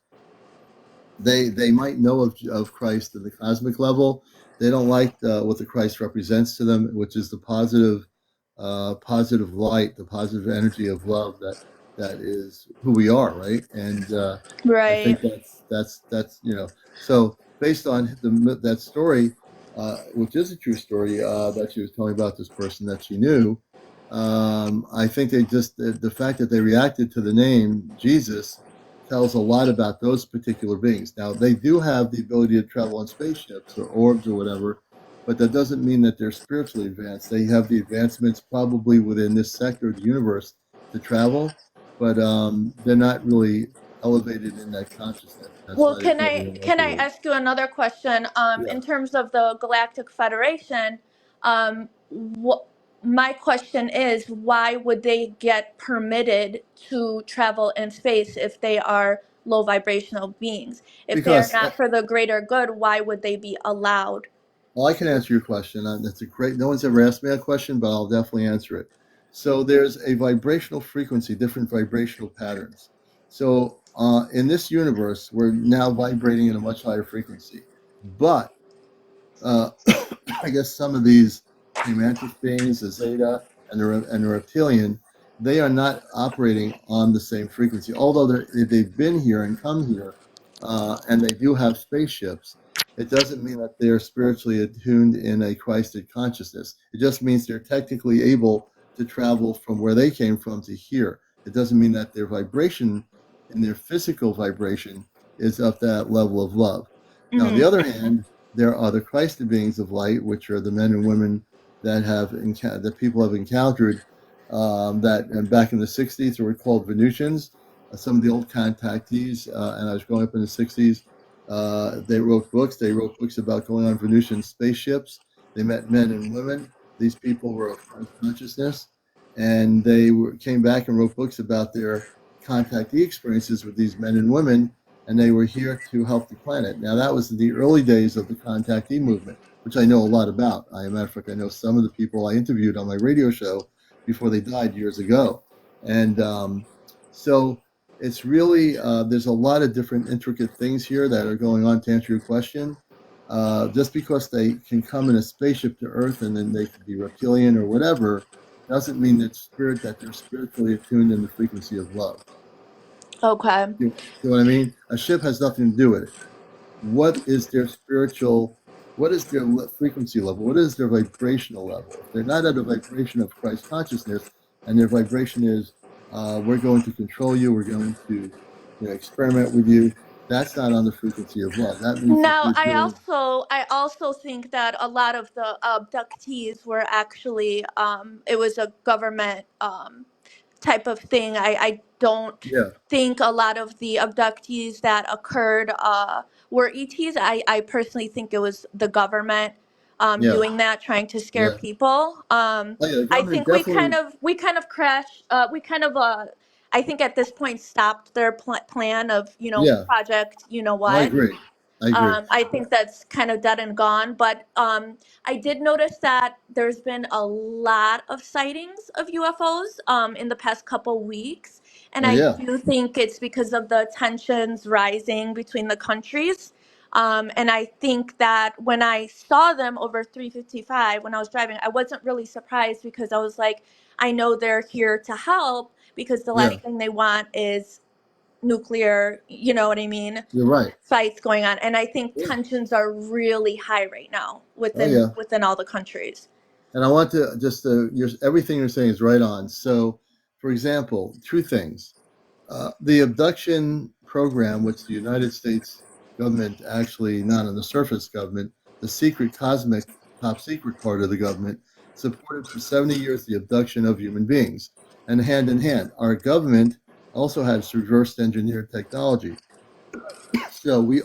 they might know of Christ at the cosmic level. They don't like what the Christ represents to them, which is the positive light, the positive energy of love that is who we are, right? And I Right. think that's. So based on that story, which is a true story that she was telling about this person that she knew. I think the fact that they reacted to the name Jesus tells a lot about those particular beings. Now, they do have the ability to travel on spaceships or orbs or whatever, but that doesn't mean that they're spiritually advanced. They have the advancements probably within this sector of the universe to travel, but they're not really elevated in that consciousness. That's Well, why they can can't I interact can I with it. ask you another question? Yeah, In terms of the Galactic Federation, what my question is, why would they get permitted to travel in space if they are low vibrational beings? If they are because not for the greater good, why would they be allowed? well, I can answer your question. That's a great. No one's ever asked me that question, but I'll definitely answer it. So there's a vibrational frequency, different vibrational patterns. So in this universe, we're now vibrating at a much higher frequency, but uh, I guess some of these mantis beings, the Zeta and the reptilian, they are not operating on the same frequency. Although they've been here and come here, and they do have spaceships, it doesn't mean that they're spiritually attuned in a Christed consciousness. It just means they're technically able to travel from where they came from to here. It doesn't mean that their vibration and their physical vibration is of that level of love. Now, on the Hmm. other hand, there are the Christed beings of light, which are the men and women that people have encountered. That and back in the '60s, they were called Venusians. Some of the old contactees, and I was growing up in the '60s. They wrote books. They wrote books about going on Venusian spaceships. They met men and women. These people were of Christ consciousness, and came back and wrote books about their contactee experiences with these men and women, and they were here to help the planet. Now, that was the early days of the contactee movement, which I know a lot about. As a matter of fact, I know some of the people I interviewed on my radio show before they died years ago. And so it's really, there's a lot of different intricate things here that are going on to answer your question. Just because they can come in a spaceship to Earth and then they can be reptilian or whatever, doesn't mean that they're spiritually attuned in the frequency of love. Okay. See what I mean? A ship has nothing to do with it. What is their spiritual, what is their frequency level? What is their vibrational level? If they're not at a vibration of Christ consciousness and their vibration is, we're going to control you, we're going to experiment with you, that's not on the frequency of love. That means that Now, they're doing, I also think that a lot of the abductees were actually, it was a government type of thing. I don't yeah, think a lot of the abductees that occurred were ETs. I personally think it was the government yeah, doing that, trying to scare yeah. people. Oh, yeah, the I government think definitely, we kind of crashed. We kind of. I think at this point stopped their plan of, Yeah, project, I what. agree. I agree. I think that's kind of dead and gone. But I did notice that there's been a lot of sightings of UFOs in the past couple weeks. And Oh I yeah, do think it's because of the tensions rising between the countries. And I think that when I saw them over 355 when I was driving, I wasn't really surprised because I was like, I know they're here to help because the yeah. last thing they want is nuclear, you know what I mean? You're right. Fights going on, and I think Yeah. tensions are really high right now Oh within yeah. within all the countries. And I want to just everything you're saying is right on. So, for example, two things: the abduction program, which the United States government actually, not on the surface government, the secret cosmic top secret part of the government, supported for 70 years the abduction of human beings. And hand in hand, our government also has reverse engineered technology. So we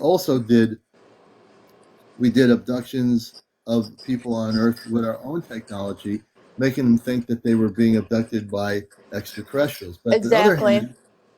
did abductions of people on Earth with our own technology, making them think that they were being abducted by extraterrestrials. But on the other Exactly. hand,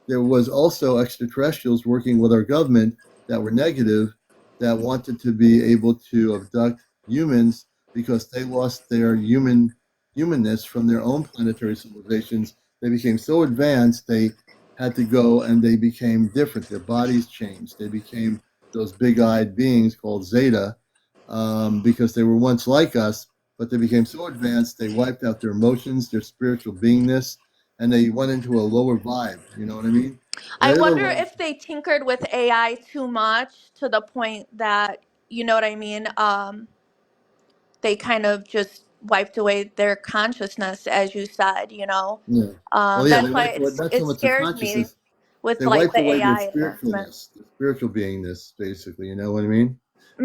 there was also extraterrestrials working with our government that were negative, that wanted to be able to abduct humans because they lost their humanness from their own planetary civilizations. They became so advanced they had to go and they became different. Their bodies changed. They became those big-eyed beings called Zeta, because they were once like us, but they became so advanced they wiped out their emotions, their spiritual beingness, and they went into a lower vibe. You know what I mean? I They're the wonder ones. if they tinkered with AI too much to the point that, you know what I mean, they kind of just wiped away their consciousness, as you said. Yeah. Well, yeah, they That's why wiped away not so it much their scares me consciousness. with They like wiped the away their AI advancement. spiritualness, their spiritual beingness, basically. You know what I mean?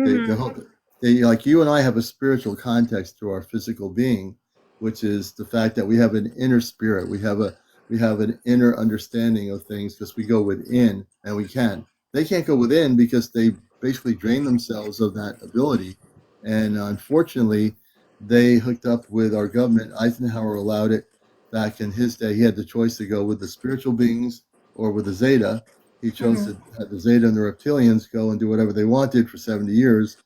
The Hmm. whole they like you and I have a spiritual context to our physical being, which is the fact that we have an inner spirit. We have an inner understanding of things because we go within, and we can. They can't go within because they basically drain themselves of that ability, and unfortunately, they hooked up with our government. Eisenhower allowed it back in his day. He had the choice to go with the spiritual beings or with the Zeta. He chose Hmm. to have the Zeta and the reptilians go and do whatever they wanted for 70 years,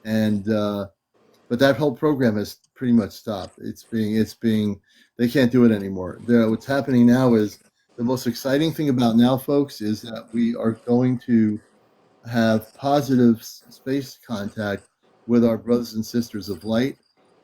and but that whole program has pretty much stopped. It's being they can't do it anymore. What's happening now is the most exciting thing about now, folks, is that we are going to have positive space contact with our brothers and sisters of light,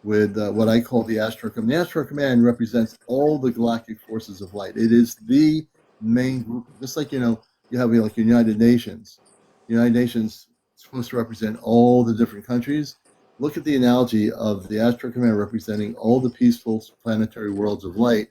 with what I call the Astro Command. The Astro Command represents all the galactic forces of light. It is the main group, just like you have like United Nations. United Nations is supposed to represent all the different countries. Look at the analogy of the Astro Command representing all the peaceful planetary worlds of light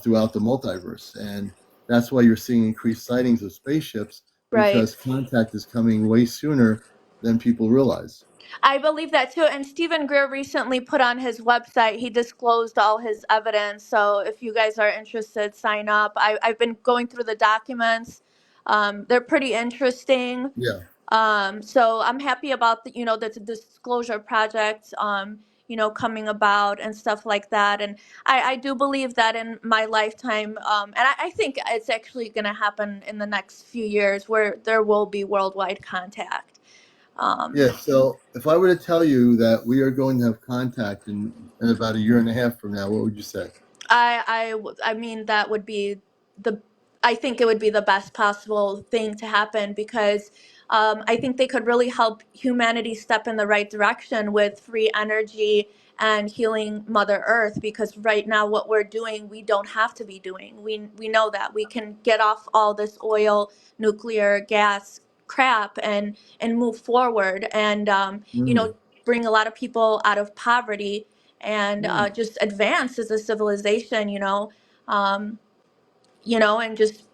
throughout the multiverse, and that's why you're seeing increased sightings of spaceships Right. because contact is coming way sooner than people realize. I believe that too. And Stephen Greer recently put on his website, he disclosed all his evidence. So if you guys are interested, sign up. I've been going through the documents. They're pretty interesting. Yeah, So I'm happy about the disclosure project, coming about and stuff like that. And I do believe that in my lifetime, and I think it's actually going to happen in the next few years where there will be worldwide contact. yeah. Um, So if I were to tell you that we are going to have contact in about a year and a half from now, what would you say? I mean, that would be the, I think it would be the best possible thing to happen because I think they could really help humanity step in the right direction with free energy and healing Mother Earth, because right now what we're doing, we don't have to be doing. We know that we can get off all this oil, nuclear, gas crap and move forward and Mm, bring a lot of people out of poverty and mm. just advance as a civilization, um, and just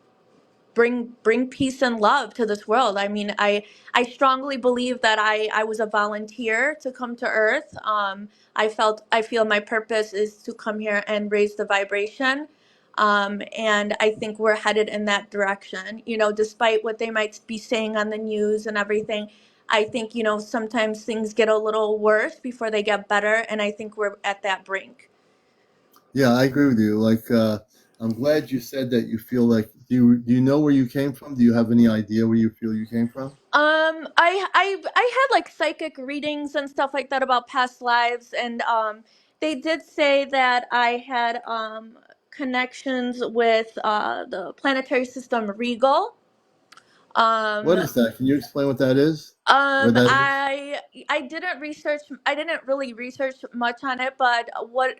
bring peace and love to this world. I mean, I strongly believe that I was a volunteer to come to Earth. I feel my purpose is to come here and raise the vibration. And I think we're headed in that direction. Despite what they might be saying on the news and everything, I think sometimes things get a little worse before they get better, and I think we're at that brink. Yeah, I agree with you. Like I'm glad you said that you feel like, do you know where you came from? Do you have any idea where you feel you came from? I had like psychic readings and stuff like that about past lives, and they did say that I had connections with the planetary system Regal. What Um, is that? Can you explain what that is? Where Um, that is? I I didn't research. I didn't really research much on it, but what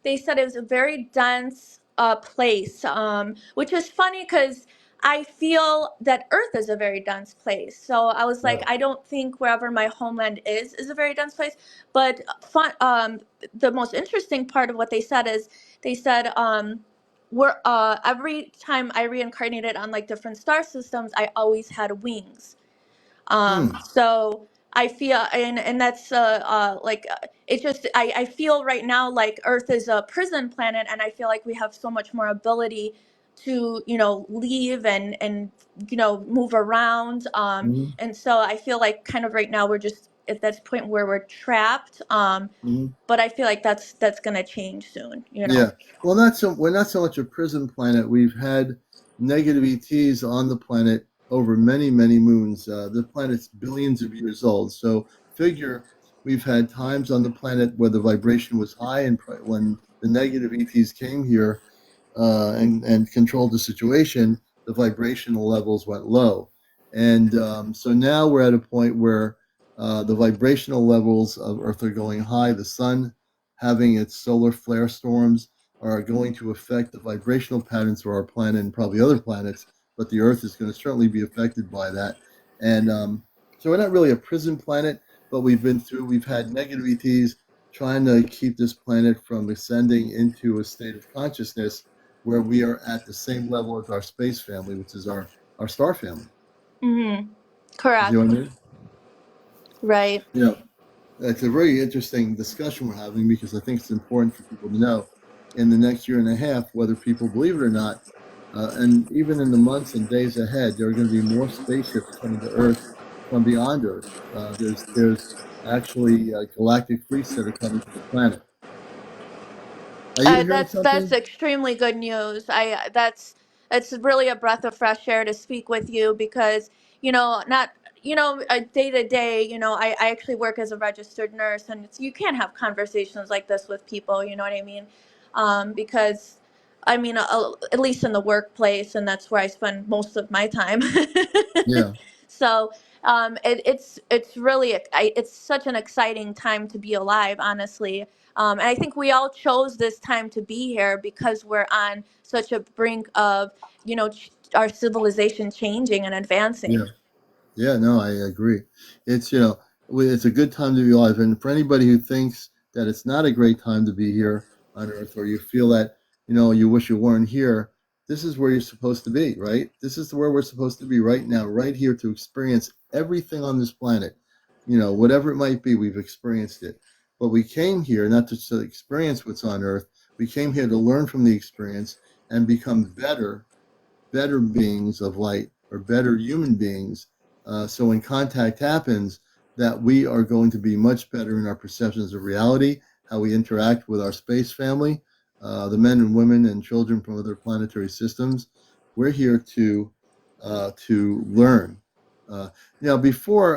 they said it was a very dense place, which is funny because I feel that Earth is a very dense place. So I was like, Yeah. I don't think wherever my homeland is a very dense place. But the most interesting part of what they said is they said we're every time I reincarnated on like different star systems, I always had wings. Hmm. So I feel, and that's it's just I feel right now like Earth is a prison planet, and I feel like we have so much more ability to leave and move around. Hmm. And so I feel like kind of right now we're just at that point where we're trapped. Hmm. But I feel like that's gonna change soon. Yeah. Well, not so. We're not so much a prison planet. We've had negative ETs on the planet over many, many moons. The planet's billions of years old. So figure we've had times on the planet where the vibration was high, and when the negative ETs came here, and controlled the situation, the vibrational levels went low. And so now we're at a point where the vibrational levels of Earth are going high. The sun having its solar flare storms are going to affect the vibrational patterns of our planet and probably other planets, but the Earth is going to certainly be affected by that. And so we're not really a prison planet, but we've had negative ETs trying to keep this planet from ascending into a state of consciousness where we are at the same level as our space family, which is our star family. Mm-hmm. You see what I Correct. mean? Right. You know, it's a very interesting discussion we're having because I think it's important for people to know in the next year and a half, whether people believe it or not, and even in the months and days ahead, there are going to be more spaceships coming to Earth from beyond Earth. There's actually galactic fleets that are coming to the planet. Are you hearing That's something? extremely good news. That's it's really a breath of fresh air to speak with you because not day to day. I actually work as a registered nurse, and you can't have conversations like this with people. You know what I mean? Because I mean, at least in the workplace, and that's where I spend most of my time. Yeah, So it's really it's such an exciting time to be alive, honestly. And I think we all chose this time to be here because we're on such a brink of, our civilization changing and yeah. advancing. Yeah, no, I agree. It's it's a good time to be alive, and for anybody who thinks that it's not a great time to be here on Earth, or you feel that you wish you weren't here, this is where you're supposed to be, right? This is where we're supposed to be right now, right here to experience everything on this planet. Whatever it might be, we've experienced it. But we came here not just to experience what's on Earth. We came here to learn from the experience and become better beings of light or better human beings. So when contact happens, that we are going to be much better in our perceptions of reality, how we interact with our space family, the men and women and children from other planetary systems. We're here to learn. Uh, before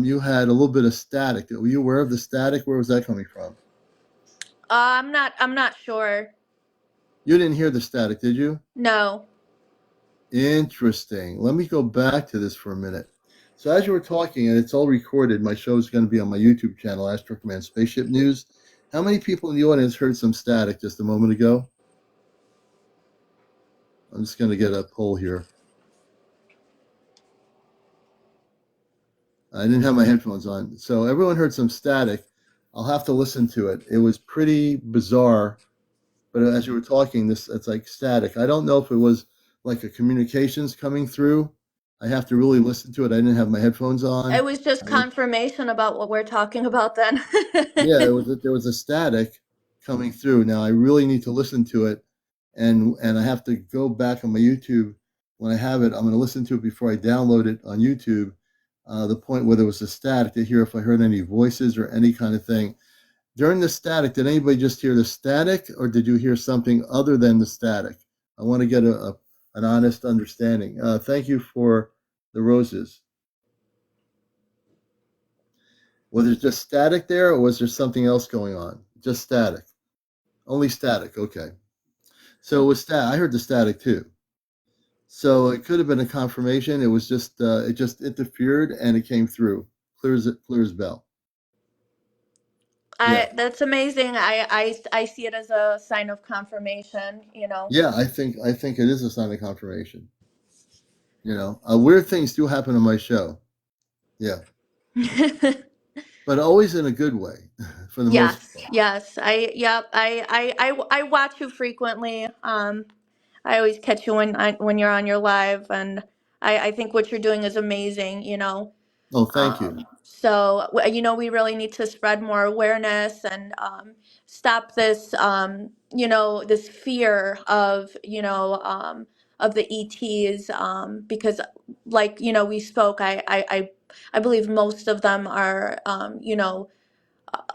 you had a little bit of static. Were you aware of the static? Where was that coming from? I'm not sure. You didn't hear the static, did you? No. Interesting. Let me go back to this for a minute. So as you were talking, and it's all recorded, my show is going to be on my YouTube channel, Astro Command Spaceship News. How many people in the audience heard some static just a moment ago? I'm just going to get a poll here. I didn't have my headphones on. So everyone heard some static. I'll have to listen to it. It was pretty bizarre, but as you were talking, it's like static. I don't know if it was like a communications coming through. I have to really listen to it. I didn't have my headphones It on. was just I, confirmation about what we're talking about then. Yeah, there was a static coming through. Now I really need to listen to it, and I have to go back on my YouTube when I have it. I'm going to listen to it before I download it on YouTube. The point where there was a static to hear if I heard any voices or any kind of thing. During the static, did anybody just hear the static, or did you hear something other than the static? I want to get an honest understanding. Thank you for the roses. Was it just static there, or was there something else going on? Just static. Only static. Okay. So it was static. I heard the static too. So it could have been a confirmation. It was just it just interfered and it came through clear as bell. Yeah. That's amazing. I see it as a sign of confirmation, you know. Yeah, I think it is a sign of confirmation. You know, weird things do happen on my show. Yeah, but always in a good way, for the most Yes, part. yes. I watch you frequently. I always catch you when you're on your live, and I think what you're doing is amazing, you know. Oh, thank you. So, you know, we really need to spread more awareness and stop this, you know, this fear of the ETs, because, like, you know, we spoke. I believe most of them are, you know,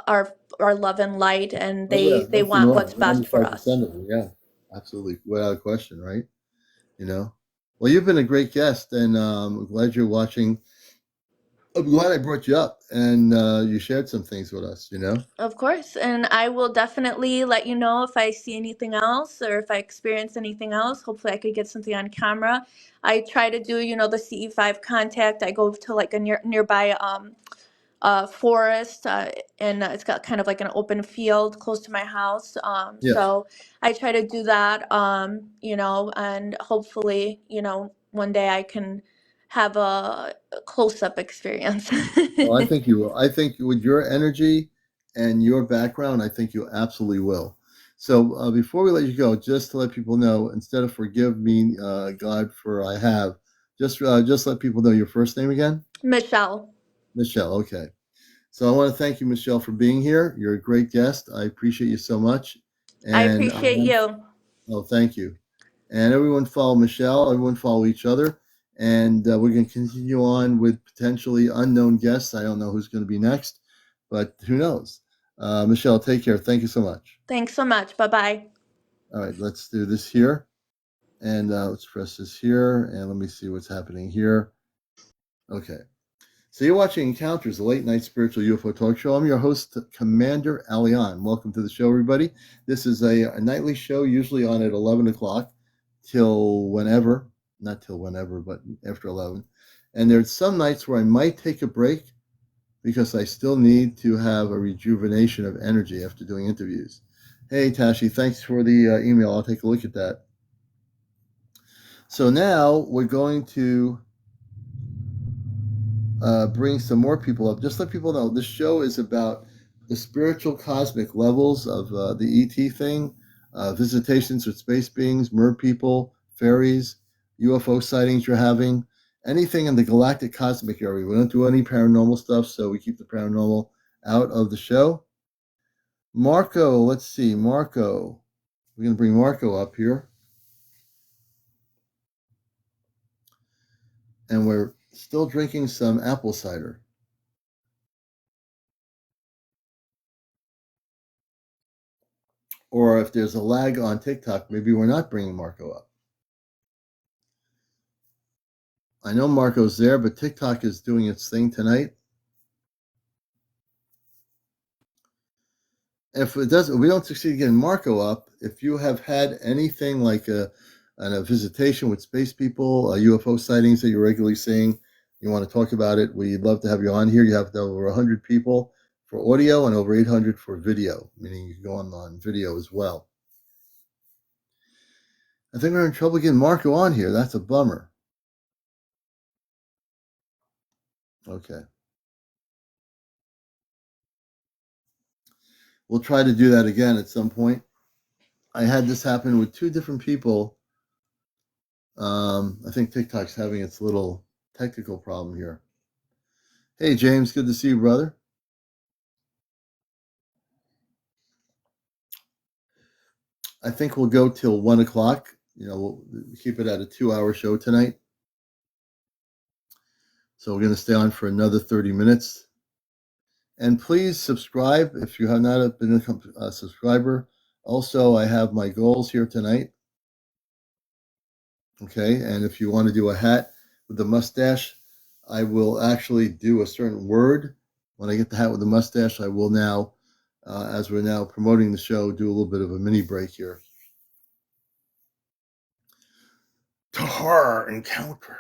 are love and light, and Oh yeah, they most of them want are. what's best for 95% us. of them. Yeah, absolutely, without a question, right? You know. Well, you've been a great guest, and I'm glad you're watching. I'm glad I brought you up, and you shared some things with us. You know. Of course, and I will definitely let you know if I see anything else or if I experience anything else. Hopefully, I could get something on camera. I try to do, you know, the CE5 contact. I go to like a nearby forest, and it's got kind of like an open field close to my house. Yeah. So I try to do that, you know, and hopefully, you know, one day I can have a close-up experience. Well, I think you will. I think with your energy and your background, I think you absolutely will. So before we let you go, just to let people know, instead of forgive me, God, for I have, just let people know your first name again. Michelle, Michelle. Okay. So I want to thank you, Michelle, for being here. You're a great guest. I appreciate you so much. I And appreciate you. oh, thank you. And everyone follow Michelle. Everyone follow each other. And we're going to continue on with potentially unknown guests. I don't know who's going to be next, but who knows? Michelle, take care. Thank you so much. Thanks so much. Bye bye. All right, let's do this here. And let's press this here. And let me see what's happening here. Okay. So you're watching Encounters, a late night spiritual UFO talk show. I'm your host, CmdrAleon. Welcome to the show, everybody. This is a nightly show, usually on at 11 o'clock till whenever, not till whenever, but after 11. And there's some nights where I might take a break because I still need to have a rejuvenation of energy after doing interviews. Hey, Tashi, thanks for the email. I'll take a look at that. So now we're going to bring some more people up. Just let people know this show is about the spiritual cosmic levels of the ET thing, visitations with space beings, mer people, fairies, UFO sightings you're having, anything in the galactic cosmic area. We don't do any paranormal stuff, so we keep the paranormal out of the show. Marco, let's see. Marco. We're going to bring Marco up here. And we're still drinking some apple cider. Or if there's a lag on TikTok, maybe we're not bringing Marco up. I know Marco's there, but TikTok is doing its thing tonight. If it doesn't, we don't succeed getting Marco up. If you have had anything like a visitation with space people, UFO sightings that you're regularly seeing, you want to talk about it, we'd love to have you on here. You have over 100 people for audio and over 800 for video, meaning you can go on video as well. I think we're in trouble getting Marco on here. That's a bummer. Okay. We'll try to do that again at some point. I had this happen with two different people. I think TikTok's having its little technical problem here. Hey, James, good to see you, brother. I think we'll go till 1 o'clock. You know, we'll keep it at a 2-hour show tonight. So we're going to stay on for another 30 minutes. And please subscribe if you have not been a subscriber. Also, I have my goals here tonight. Okay, and if you want to do a hat with the mustache, I will actually do a certain word. When I get the hat with the mustache, I will now, as we're now promoting the show, do a little bit of a mini break here. To horror encounters.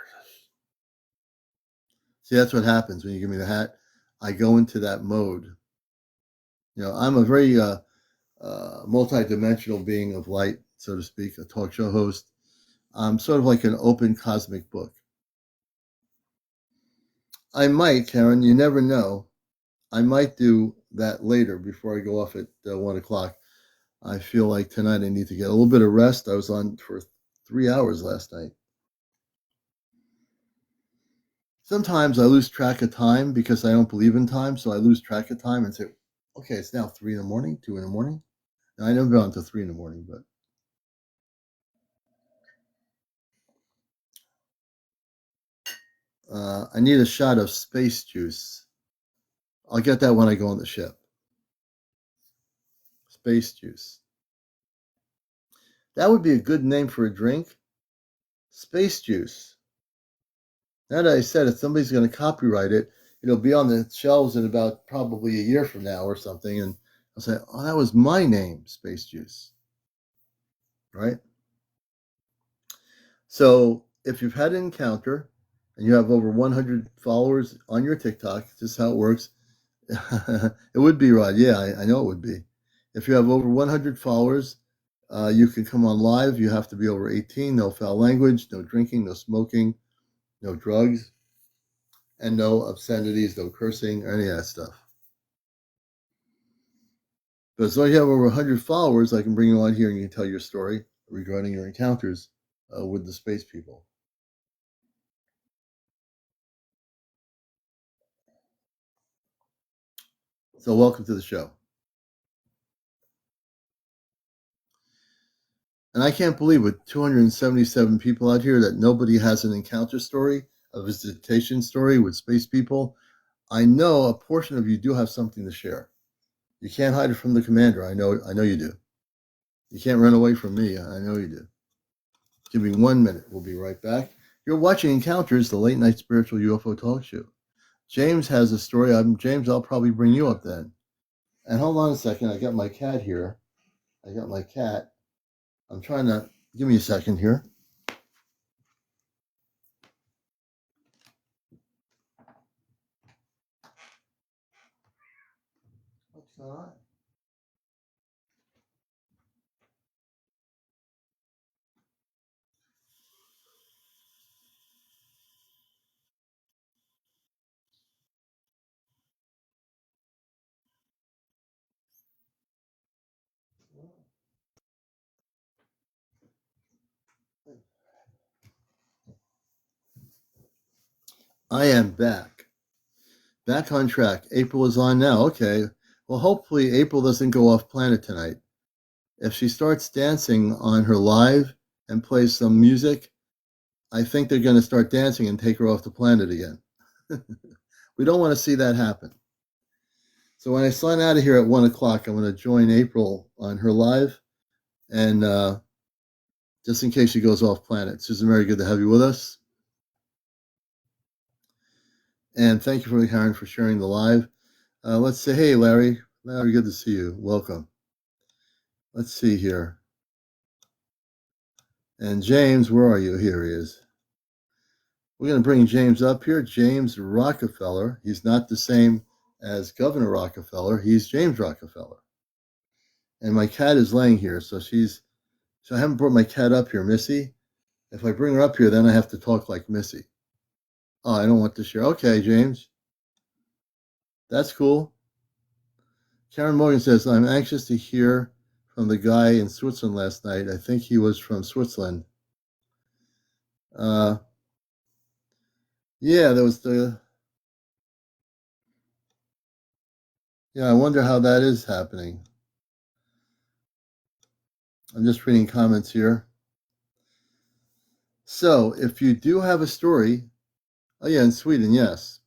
See, that's what happens when you give me the hat. I go into that mode. You know, I'm a very multi-dimensional being of light, so to speak, a talk show host. I'm sort of like an open cosmic book. I might, Karen, you never know. I might do that later before I go off at 1 o'clock. I feel like tonight I need to get a little bit of rest. I was on for 3 hours last night. Sometimes I lose track of time because I don't believe in time, so I lose track of time and say, okay, it's now 3 in the morning, 2 in the morning. And I never go until 3 in the morning, but I need a shot of space juice. I'll get that when I go on the ship. Space juice. That would be a good name for a drink. Space juice. Now that I said it, somebody's going to copyright it. It'll be on the shelves in about probably a year from now or something. And I'll say, oh, that was my name, Space Juice. Right? So if you've had an encounter and you have over 100 followers on your TikTok, this is how it works. It would be, Rod. Yeah, I know it would be. If you have over 100 followers, you can come on live. You have to be over 18. No foul language, no drinking, no smoking, no drugs, and no obscenities, no cursing, or any of that stuff. But as long as you have over 100 followers, I can bring you on here and you can tell your story regarding your encounters with the space people. So welcome to the show. And I can't believe with 277 people out here that nobody has an encounter story, a visitation story with space people. I know a portion of you do have something to share. You can't hide it from the commander. I know you do. You can't run away from me. I know you do. Give me 1 minute. We'll be right back. You're watching Encounters, the late night spiritual UFO talk show. James has a story. James, I'll probably bring you up then. And hold on a second. I got my cat here. I got my cat. I'm trying to, give me a second here. What's going on? I am back. Back on track. April is on now. Okay. Well, hopefully April doesn't go off planet tonight. If she starts dancing on her live and plays some music, I think they're going to start dancing and take her off the planet again. We don't want to see that happen. So when I sign out of here at 1 o'clock, I'm going to join April on her live. And just in case she goes off planet. Susan Mary, good to have you with us. And thank you for Karen for sharing the live. Let's say, hey, Larry. Larry, good to see you. Welcome. Let's see here. And James, where are you? Here he is. We're going to bring James up here. James Rockefeller. He's not the same as Governor Rockefeller. He's James Rockefeller. And my cat is laying here. So I haven't brought my cat up here, Missy. If I bring her up here, then I have to talk like Missy. Oh, I don't want to share. Okay, James. That's cool. Karen Morgan says, I'm anxious to hear from the guy in Switzerland last night. I think he was from Switzerland. Yeah, there was I wonder how that is happening. I'm just reading comments here. So, if you do have a story, oh yeah, in Sweden, yes.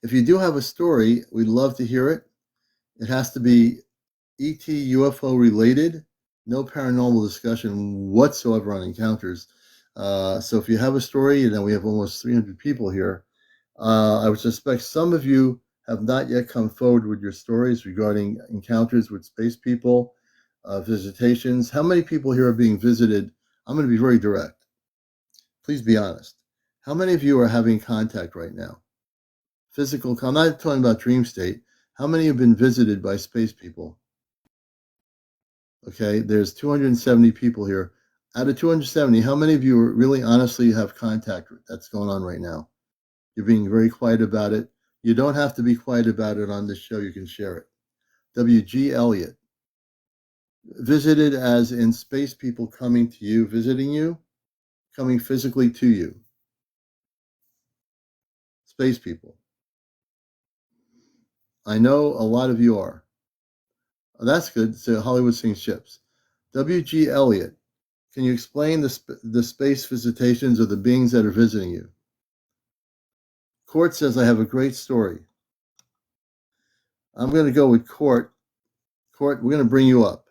If you do have a story, we'd love to hear it. It has to be ET UFO related, no paranormal discussion whatsoever on encounters. So if you have a story, and then we have almost 300 people here, I would suspect some of you have not yet come forward with your stories regarding encounters with space people, visitations. How many people here are being visited? I'm going to be very direct. Please be honest. How many of you are having contact right now? Physical, I'm not talking about dream state. How many have been visited by space people? Okay, there's 270 people here. Out of 270, how many of you really honestly have contact that's going on right now? You're being very quiet about it. You don't have to be quiet about it on this show. You can share it. W.G. Elliott, visited as in space people coming to you, visiting you, coming physically to you. Space people. I know a lot of you are. Oh, that's good. So Hollywood sinks ships. W.G. Elliott, can you explain the space visitations of the beings that are visiting you? Court says I have a great story. I'm going to go with Court. Court, we're going to bring you up.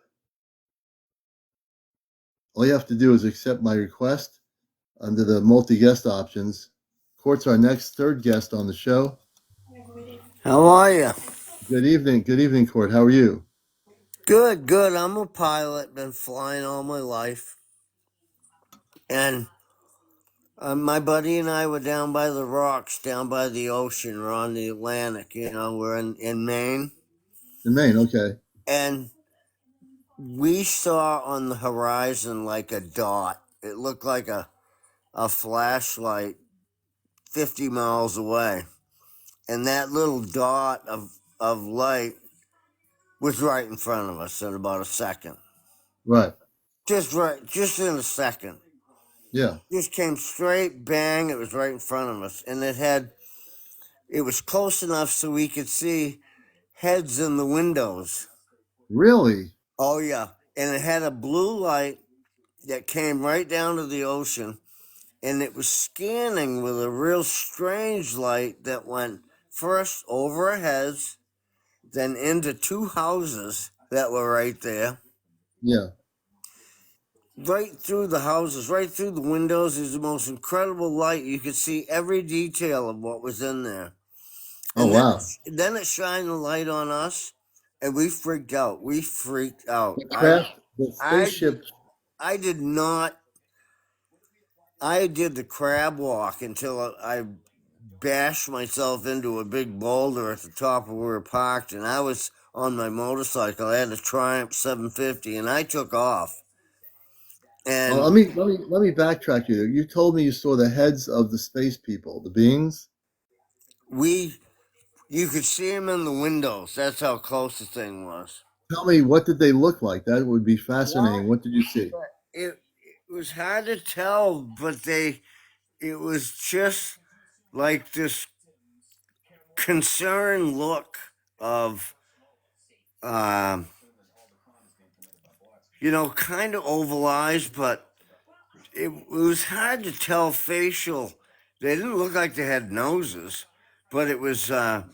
All you have to do is accept my request under the multi-guest options. Court's our next third guest on the show. How are you? Good evening. Good evening, Court. How are you? Good, good. I'm a pilot, been flying all my life. And my buddy and I were down by the rocks, down by the ocean. We're on the Atlantic, we're in Maine. In Maine, okay. And we saw on the horizon like a dot. It looked like a flashlight 50 miles away. And that little dot of light was right in front of us in about a second. Right. Just in a second. Yeah. Just came straight, bang, it was right in front of us. And it was close enough so we could see heads in the windows. Really? Oh, yeah. And it had a blue light that came right down to the ocean. And it was scanning with a real strange light that went first over our heads, then into two houses that were right there. Yeah. Right through the houses, right through the windows is the most incredible light. You could see every detail of what was in there. Oh, And wow. then it shined the light on us, and we freaked out. The craft, the spaceship. I did not. I did the crab walk until I bashed myself into a big boulder at the top of where we were parked, and I was on my motorcycle. I had a Triumph 750, and I took off. And let me backtrack you. You told me you saw the heads of the space people, the beings. You could see them in the windows. That's how close the thing was. Tell me, what did they look like? That would be fascinating. Well, What did you see? it was hard to tell, but it was just like this concerned look of, kind of oval eyes, but it was hard to tell facial. They didn't look like they had noses, but it was a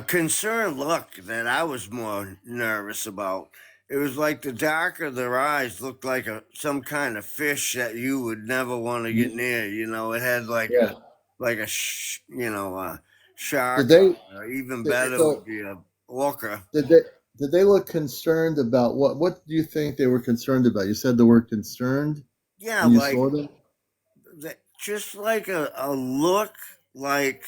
concerned look that I was more nervous about. It was like the darker their eyes looked like some kind of fish that you would never want to get near. It had like a shark. Did they? Or even better So would be a orca. did they look concerned about what? What do you think they were concerned about? You said the word concerned. Yeah, when you like saw them. just like a look like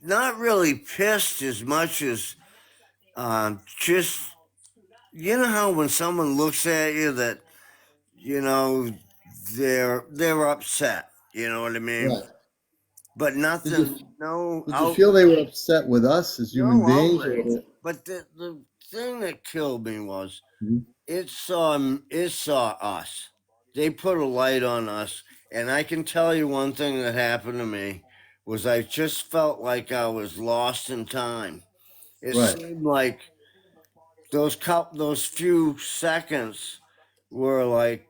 not really pissed as much as just how when someone looks at you that they're upset. You know what I mean? Right. But nothing. Did you feel they were upset with us as human No beings? outrage. But the thing that killed me was Mhm. it saw us. They put a light on us, and I can tell you one thing that happened to me was I just felt like I was lost in time. It Right. seemed like those few seconds were like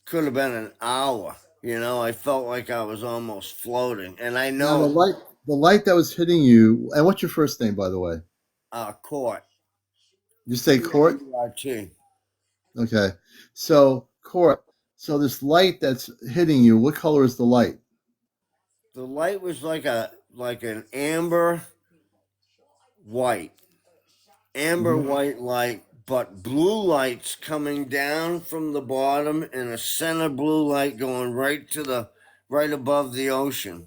could have been an hour. I felt like I was almost floating. And I Now know the light that was hitting you. And what's your first name, by the way? Court, You say Court. CmdRT. Okay. So Court. So this light that's hitting you. What color is the light? The light was like an white, amber Mm-hmm. white light, but blue lights coming down from the bottom and a center blue light going right above the ocean.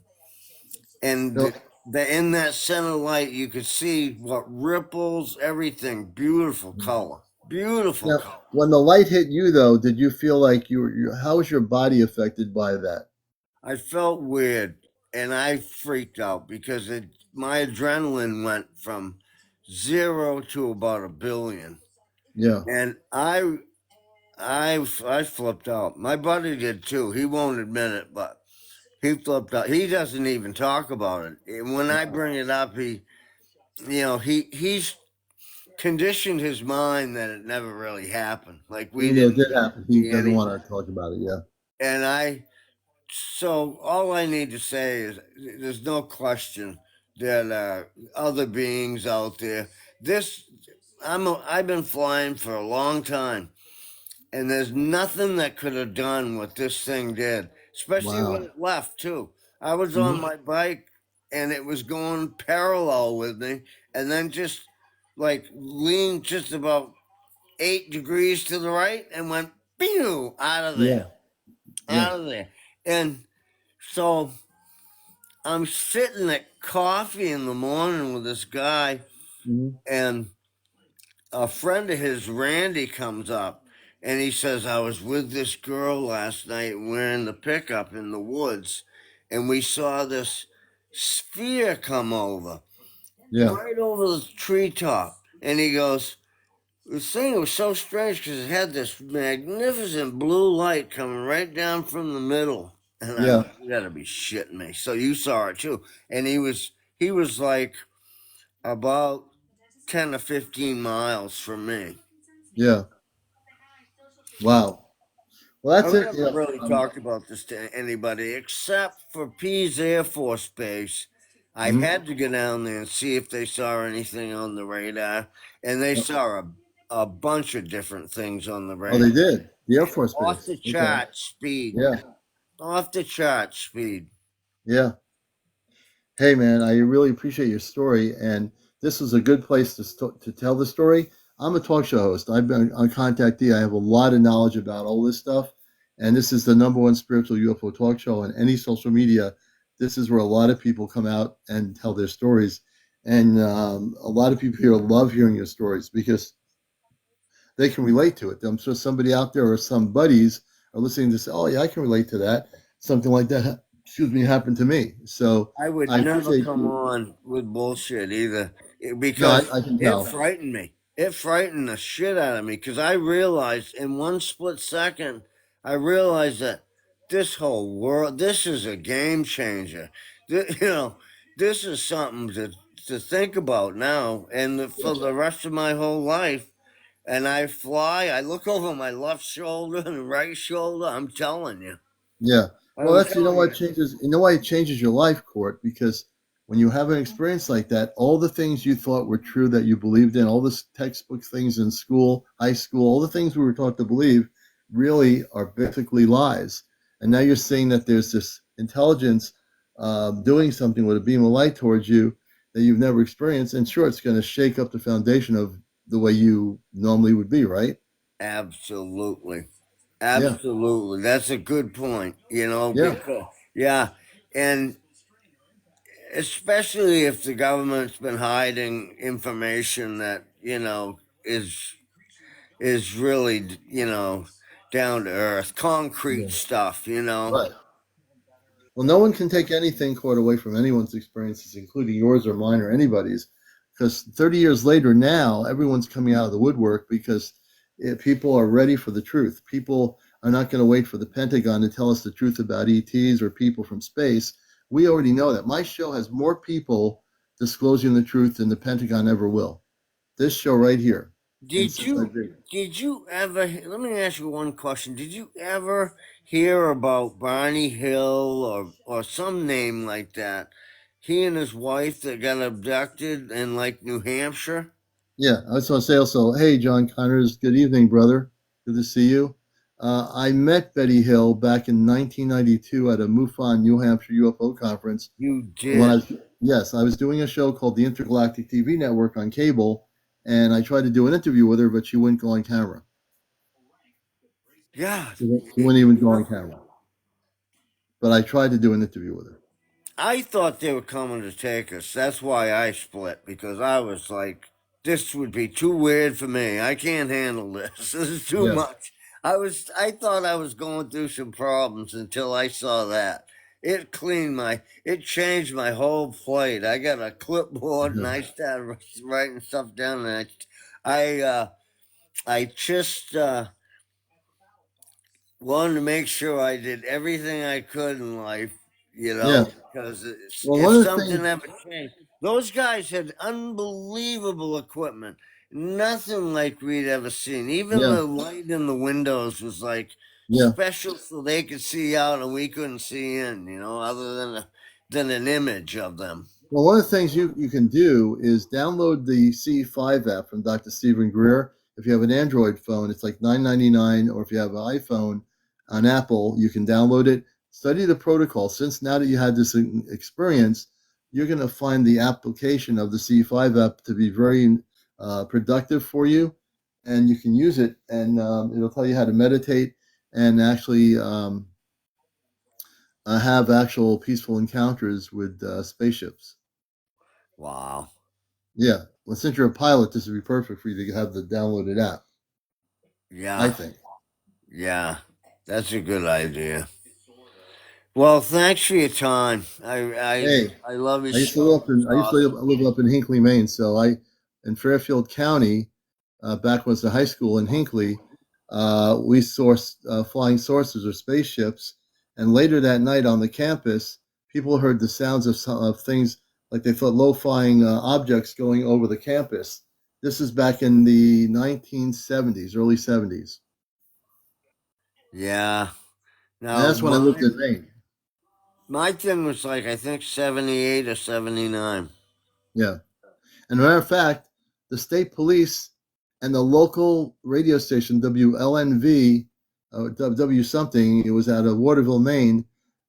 And So, in that center light, you could see what ripples, everything. Beautiful color. Beautiful now, color. when the light hit you, though, did you feel like how was your body affected by that? I felt weird and I freaked out because my adrenaline went from 0 to about 1 billion. Yeah. And I flipped out. My buddy did too. He won't admit it, but he flipped out. He doesn't even talk about it. And when I Wow. bring it up, he's conditioned his mind that it never really happened. Like we Even though it didn't did really happen, he see doesn't anything. want to talk about it. Yeah. And so all I need to say is there's no question that other beings out there. This I've been flying for a long time, and there's nothing that could have done what this thing did, especially when Wow. it left too. I was on Hmm. my bike and it was going parallel with me, and then just like leaned just about 8 degrees to the right and went pew Yeah. Yeah. out of there. And so I'm sitting at coffee in the morning with this guy, Hmm. and a friend of his, Randy, comes up and he says, I was with this girl last night. We're in the pickup in the woods, and we saw this sphere come over Yeah. right over the treetop. And he goes, this thing was so strange because it had this magnificent blue light coming right down from the middle. And I Yeah. went, you gotta be shitting me. So you saw it too. And he was like about 10 or 15 miles from me. Yeah. Wow. Well, that's I've it. never Yeah. really talked about this to anybody except for Pease Air Force Base. I Mhm. had to go down there and see if they saw anything on the radar, and they saw a bunch of different things on the Oh, they radar. did. The Air Force Off Base. the Okay. chart speed. Yeah. Off the chart speed. Yeah. Hey, man, I really appreciate your story, and this is a good place to tell the story. I'm a talk show host. I've been on Contactee. I have a lot of knowledge about all this stuff, and this is the number one spiritual UFO talk show on any social media. This is where a lot of people come out and tell their stories, and a lot of people here love hearing your stories because they can relate to it. I'm sure somebody out there or some buddies are listening to say, "Oh, yeah, I can relate to that." Something like that, excuse me, happened to me. So I would I never appreciate come you. on with bullshit either No, because I can it tell. frightened me. It frightened the shit out of me because I realized in one split second, I realized that this whole world, this is a game changer. This is something to think about now and for the rest of my whole life. And I look over my left shoulder and right shoulder. I'm telling you. Yeah. Well, I'm that's telling you. you know why it changes your life, Court, because when you have an experience like that, all the things you thought were true that you believed in, all the textbook things in school, high school, all the things we were taught to believe really are basically lies. And now you're seeing that there's this intelligence doing something with a beam of light towards you that you've never experienced. And sure, it's going to shake up the foundation of the way you normally would be, right? Absolutely. Yeah. Absolutely. That's a good point, Yeah. because, yeah. And especially if the government's been hiding information that, is really, down to earth, concrete Yeah. stuff. Right. Well, no one can take anything caught away from anyone's experiences, including yours or mine or anybody's, because 30 years later now, everyone's coming out of the woodwork because people are ready for the truth. People are not going to wait for the Pentagon to tell us the truth about ETs or people from space. We already know that. My show has more people disclosing the truth than the Pentagon ever will. This show right here. Did you ever? Let me ask you one question. Did you ever hear about Barney Hill or some name like that? He and his wife that got abducted in like New Hampshire. Yeah, I just want to say also, hey, John Connors, good evening, brother. Good to see you. I met Betty Hill back in 1992 at a MUFON New Hampshire UFO conference. You When did. yes, I was doing a show called the Intergalactic TV Network on cable, and I tried to do an interview with her, but she wouldn't go on camera. Yeah. She wouldn't even go on camera. But I tried to do an interview with her. I thought they were coming to take us. That's why I split, because I was like, this would be too weird for me. I can't handle this. This is too Yeah, much. I thought I was going through some problems until I saw that. It changed my whole plate. I got a clipboard and yeah, I started writing stuff down, and I just wanted to make sure I did everything I could in life, yeah. because Well, if one of the things, something ever changed, those guys had unbelievable equipment, nothing like we'd ever seen. Even yeah, the light in the windows was like yeah. special, so they could see out and we couldn't see in, other than an image of them. Well, one of the things you can do is download the C5 app from Dr. Steven Greer. If you have an Android phone, it's like $9.99, or if you have an iPhone on Apple, you can download it. Study the protocol. Since now that you had this experience, you're going to find the application of the C5 app to be very productive for you, and you can use it, and it'll tell you how to meditate and actually have actual peaceful encounters with spaceships. Wow. Yeah. Well, since you're a pilot, this would be perfect for you to have the downloaded app, I Yeah. think. Yeah. That's a good idea. Well, thanks for your time. Hey, I love your I used to show. live up in It's awesome. Hinckley, Maine. So in Fairfield County, back when I was in high school in Hinckley, we sourced flying saucers or spaceships. And later that night on the campus, people heard the sounds of things like they thought low-flying objects going over the campus. This is back in the 1970s, early 70s. Yeah. And Now that's when I lived my in Maine. my thing was like I think 78 or 79. Yeah. And a matter of fact, the state police and the local radio station, WLNV, W something, it was out of Waterville, Maine,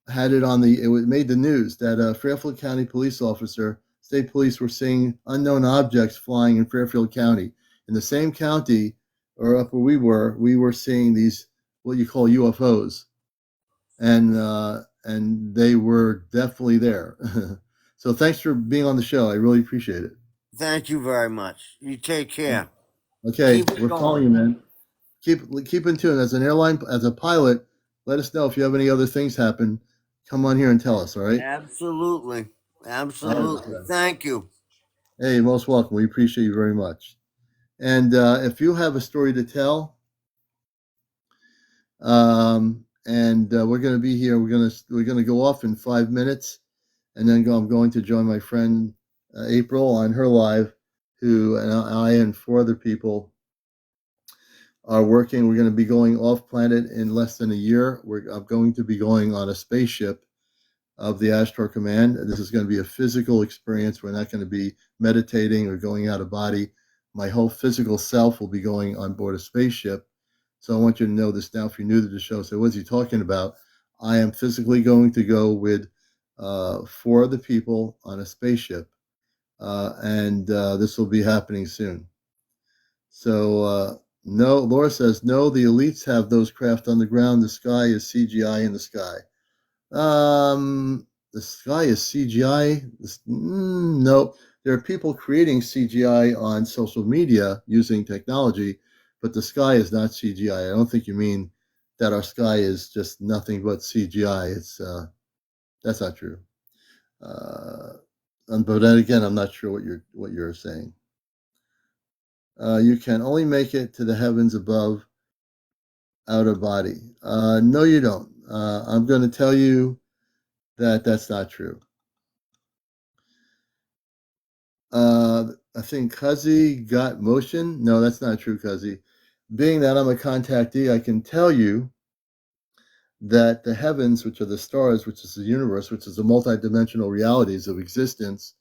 had it on it made the news that a Fairfield County police officer, state police were seeing unknown objects flying in Fairfield County. In the same county, or up where we were seeing these, what you call UFOs. And they were definitely there. So thanks for being on the show. I really appreciate it. Thank you very much. You take care. Okay, Keep it we're calling going. you, man. Keep in tune. As a pilot, let us know if you have any other things happen. Come on here and tell us. All right. Absolutely. All right, my Absolutely. friend. Thank you. Hey, most welcome. We appreciate you very much. And if you have a story to tell, and we're going to be here. We're gonna go off in 5 minutes, and then I'm going to join my friend April on her live, who and I and four other people are working. We're going to be going off planet in less than a year. I'm going to be going on a spaceship of the Ashtar Command. This is going to be a physical experience. We're not going to be meditating or going out of body. My whole physical self will be going on board a spaceship. So I want you to know this now. If you're new to the show, so what's he talking about? I am physically going to go with four other people on a spaceship, and this will be happening soon. So no, Laura says no. The elites have those craft on the ground. The sky is CGI in the sky. The sky is CGI. No, there are people creating CGI on social media using technology, but the sky is not CGI. I don't think you mean that our sky is just nothing but CGI. It's that's not true. Uh, but then again, I'm not sure what you're saying. You can only make it to the heavens above outer body. No, you don't. I'm going to tell you that that's not true. I think Cuzzy got motion. No, that's not true, Cuzzy. Being that I'm a contactee, I can tell you that the heavens, which are the stars, which is the universe, which is the multidimensional realities of existence,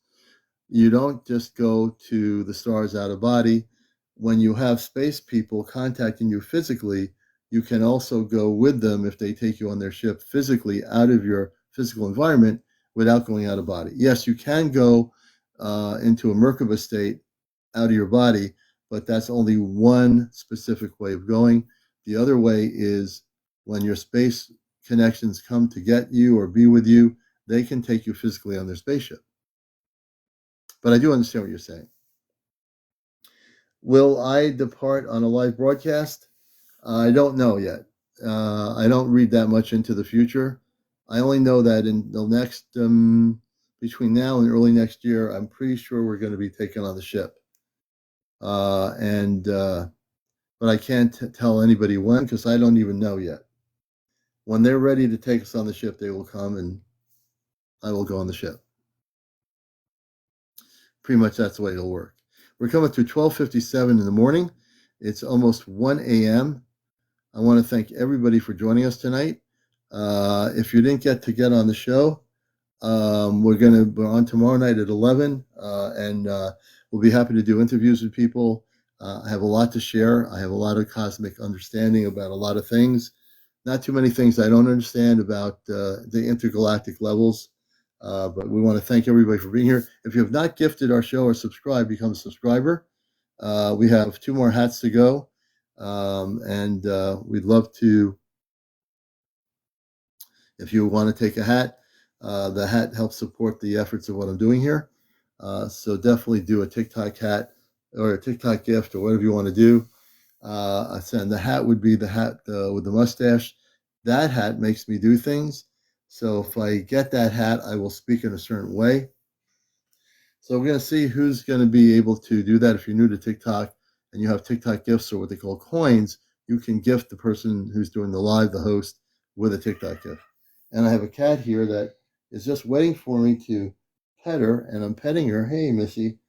you don't just go to the stars out of body. When you have space people contacting you physically, you can also go with them if they take you on their ship physically out of your physical environment without going out of body. Yes, you can go into a Merkaba state out of your body, but that's only one specific way of going. The other way is when your space connections come to get you or be with you, they can take you physically on their spaceship. But I do understand what you're saying. Will I depart on a live broadcast? I don't know yet. I don't read that much into the future. I only know that in the next, between now and early next year, I'm pretty sure we're going to be taken on the ship. But I can't tell anybody when because I don't even know yet. When they're ready to take us on the ship, they will come and I will go on the ship. Pretty much that's the way it'll work. We're coming to 12:57 in the morning. It's almost 1 a.m. I want to thank everybody for joining us tonight. If you didn't get on the show, we're on tomorrow night at 11, and we'll be happy to do interviews with people. I have a lot to share. I have a lot of cosmic understanding about a lot of things. Not too many things I don't understand about the intergalactic levels. But we want to thank everybody for being here. If you have not gifted our show or subscribed, become a subscriber. We have 2 more hats to go. And we'd love to, if you want to take a hat, the hat helps support the efforts of what I'm doing here. So definitely do a TikTok hat or a TikTok gift or whatever you want to do. And the hat would be the hat with the mustache. That hat makes me do things. So if I get that hat, I will speak in a certain way. So we're going to see who's going to be able to do that. If you're new to TikTok and you have TikTok gifts or what they call coins, you can gift the person who's doing the live, the host, with a TikTok gift. And I have a cat here that is just waiting for me to pet her, and I'm petting her. Hey, Missy.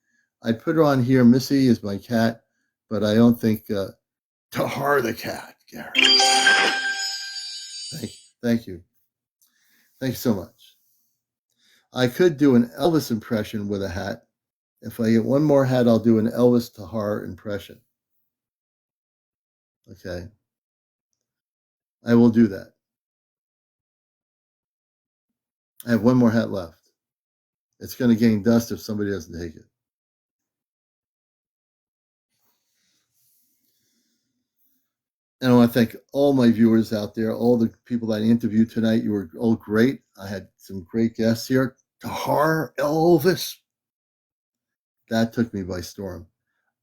I put her on here. Missy is my cat, but I don't think Tahar the cat, Gary. Thank you. Thank you so much. I could do an Elvis impression with a hat. If I get one more hat, I'll do an Elvis Tahar impression. Okay. I will do that. I have one more hat left. It's going to gain dust if somebody doesn't take it. And I want to thank all my viewers out there, all the people that I interviewed tonight. You were all great. I had some great guests here. Tahar Elvis. That took me by storm.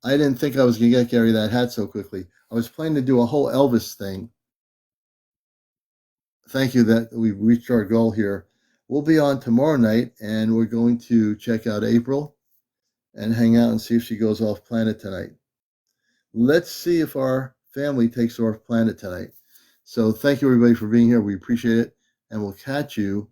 I didn't think I was going to get Gary that hat so quickly. I was planning to do a whole Elvis thing. Thank you that we've reached our goal here. We'll be on tomorrow night, and we're going to check out April and hang out and see if she goes off planet tonight. Let's see if our family takes off planet tonight. So thank you, everybody, for being here. We appreciate it, and we'll catch you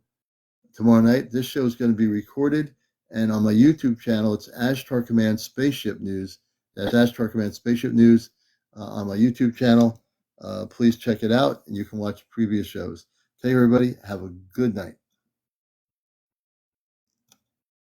tomorrow night. This show is going to be recorded, and on my YouTube channel, it's Ashtar Command Spaceship News. That's Ashtar Command Spaceship News on my YouTube channel. Please check it out, and you can watch previous shows. Okay, everybody, have a good night.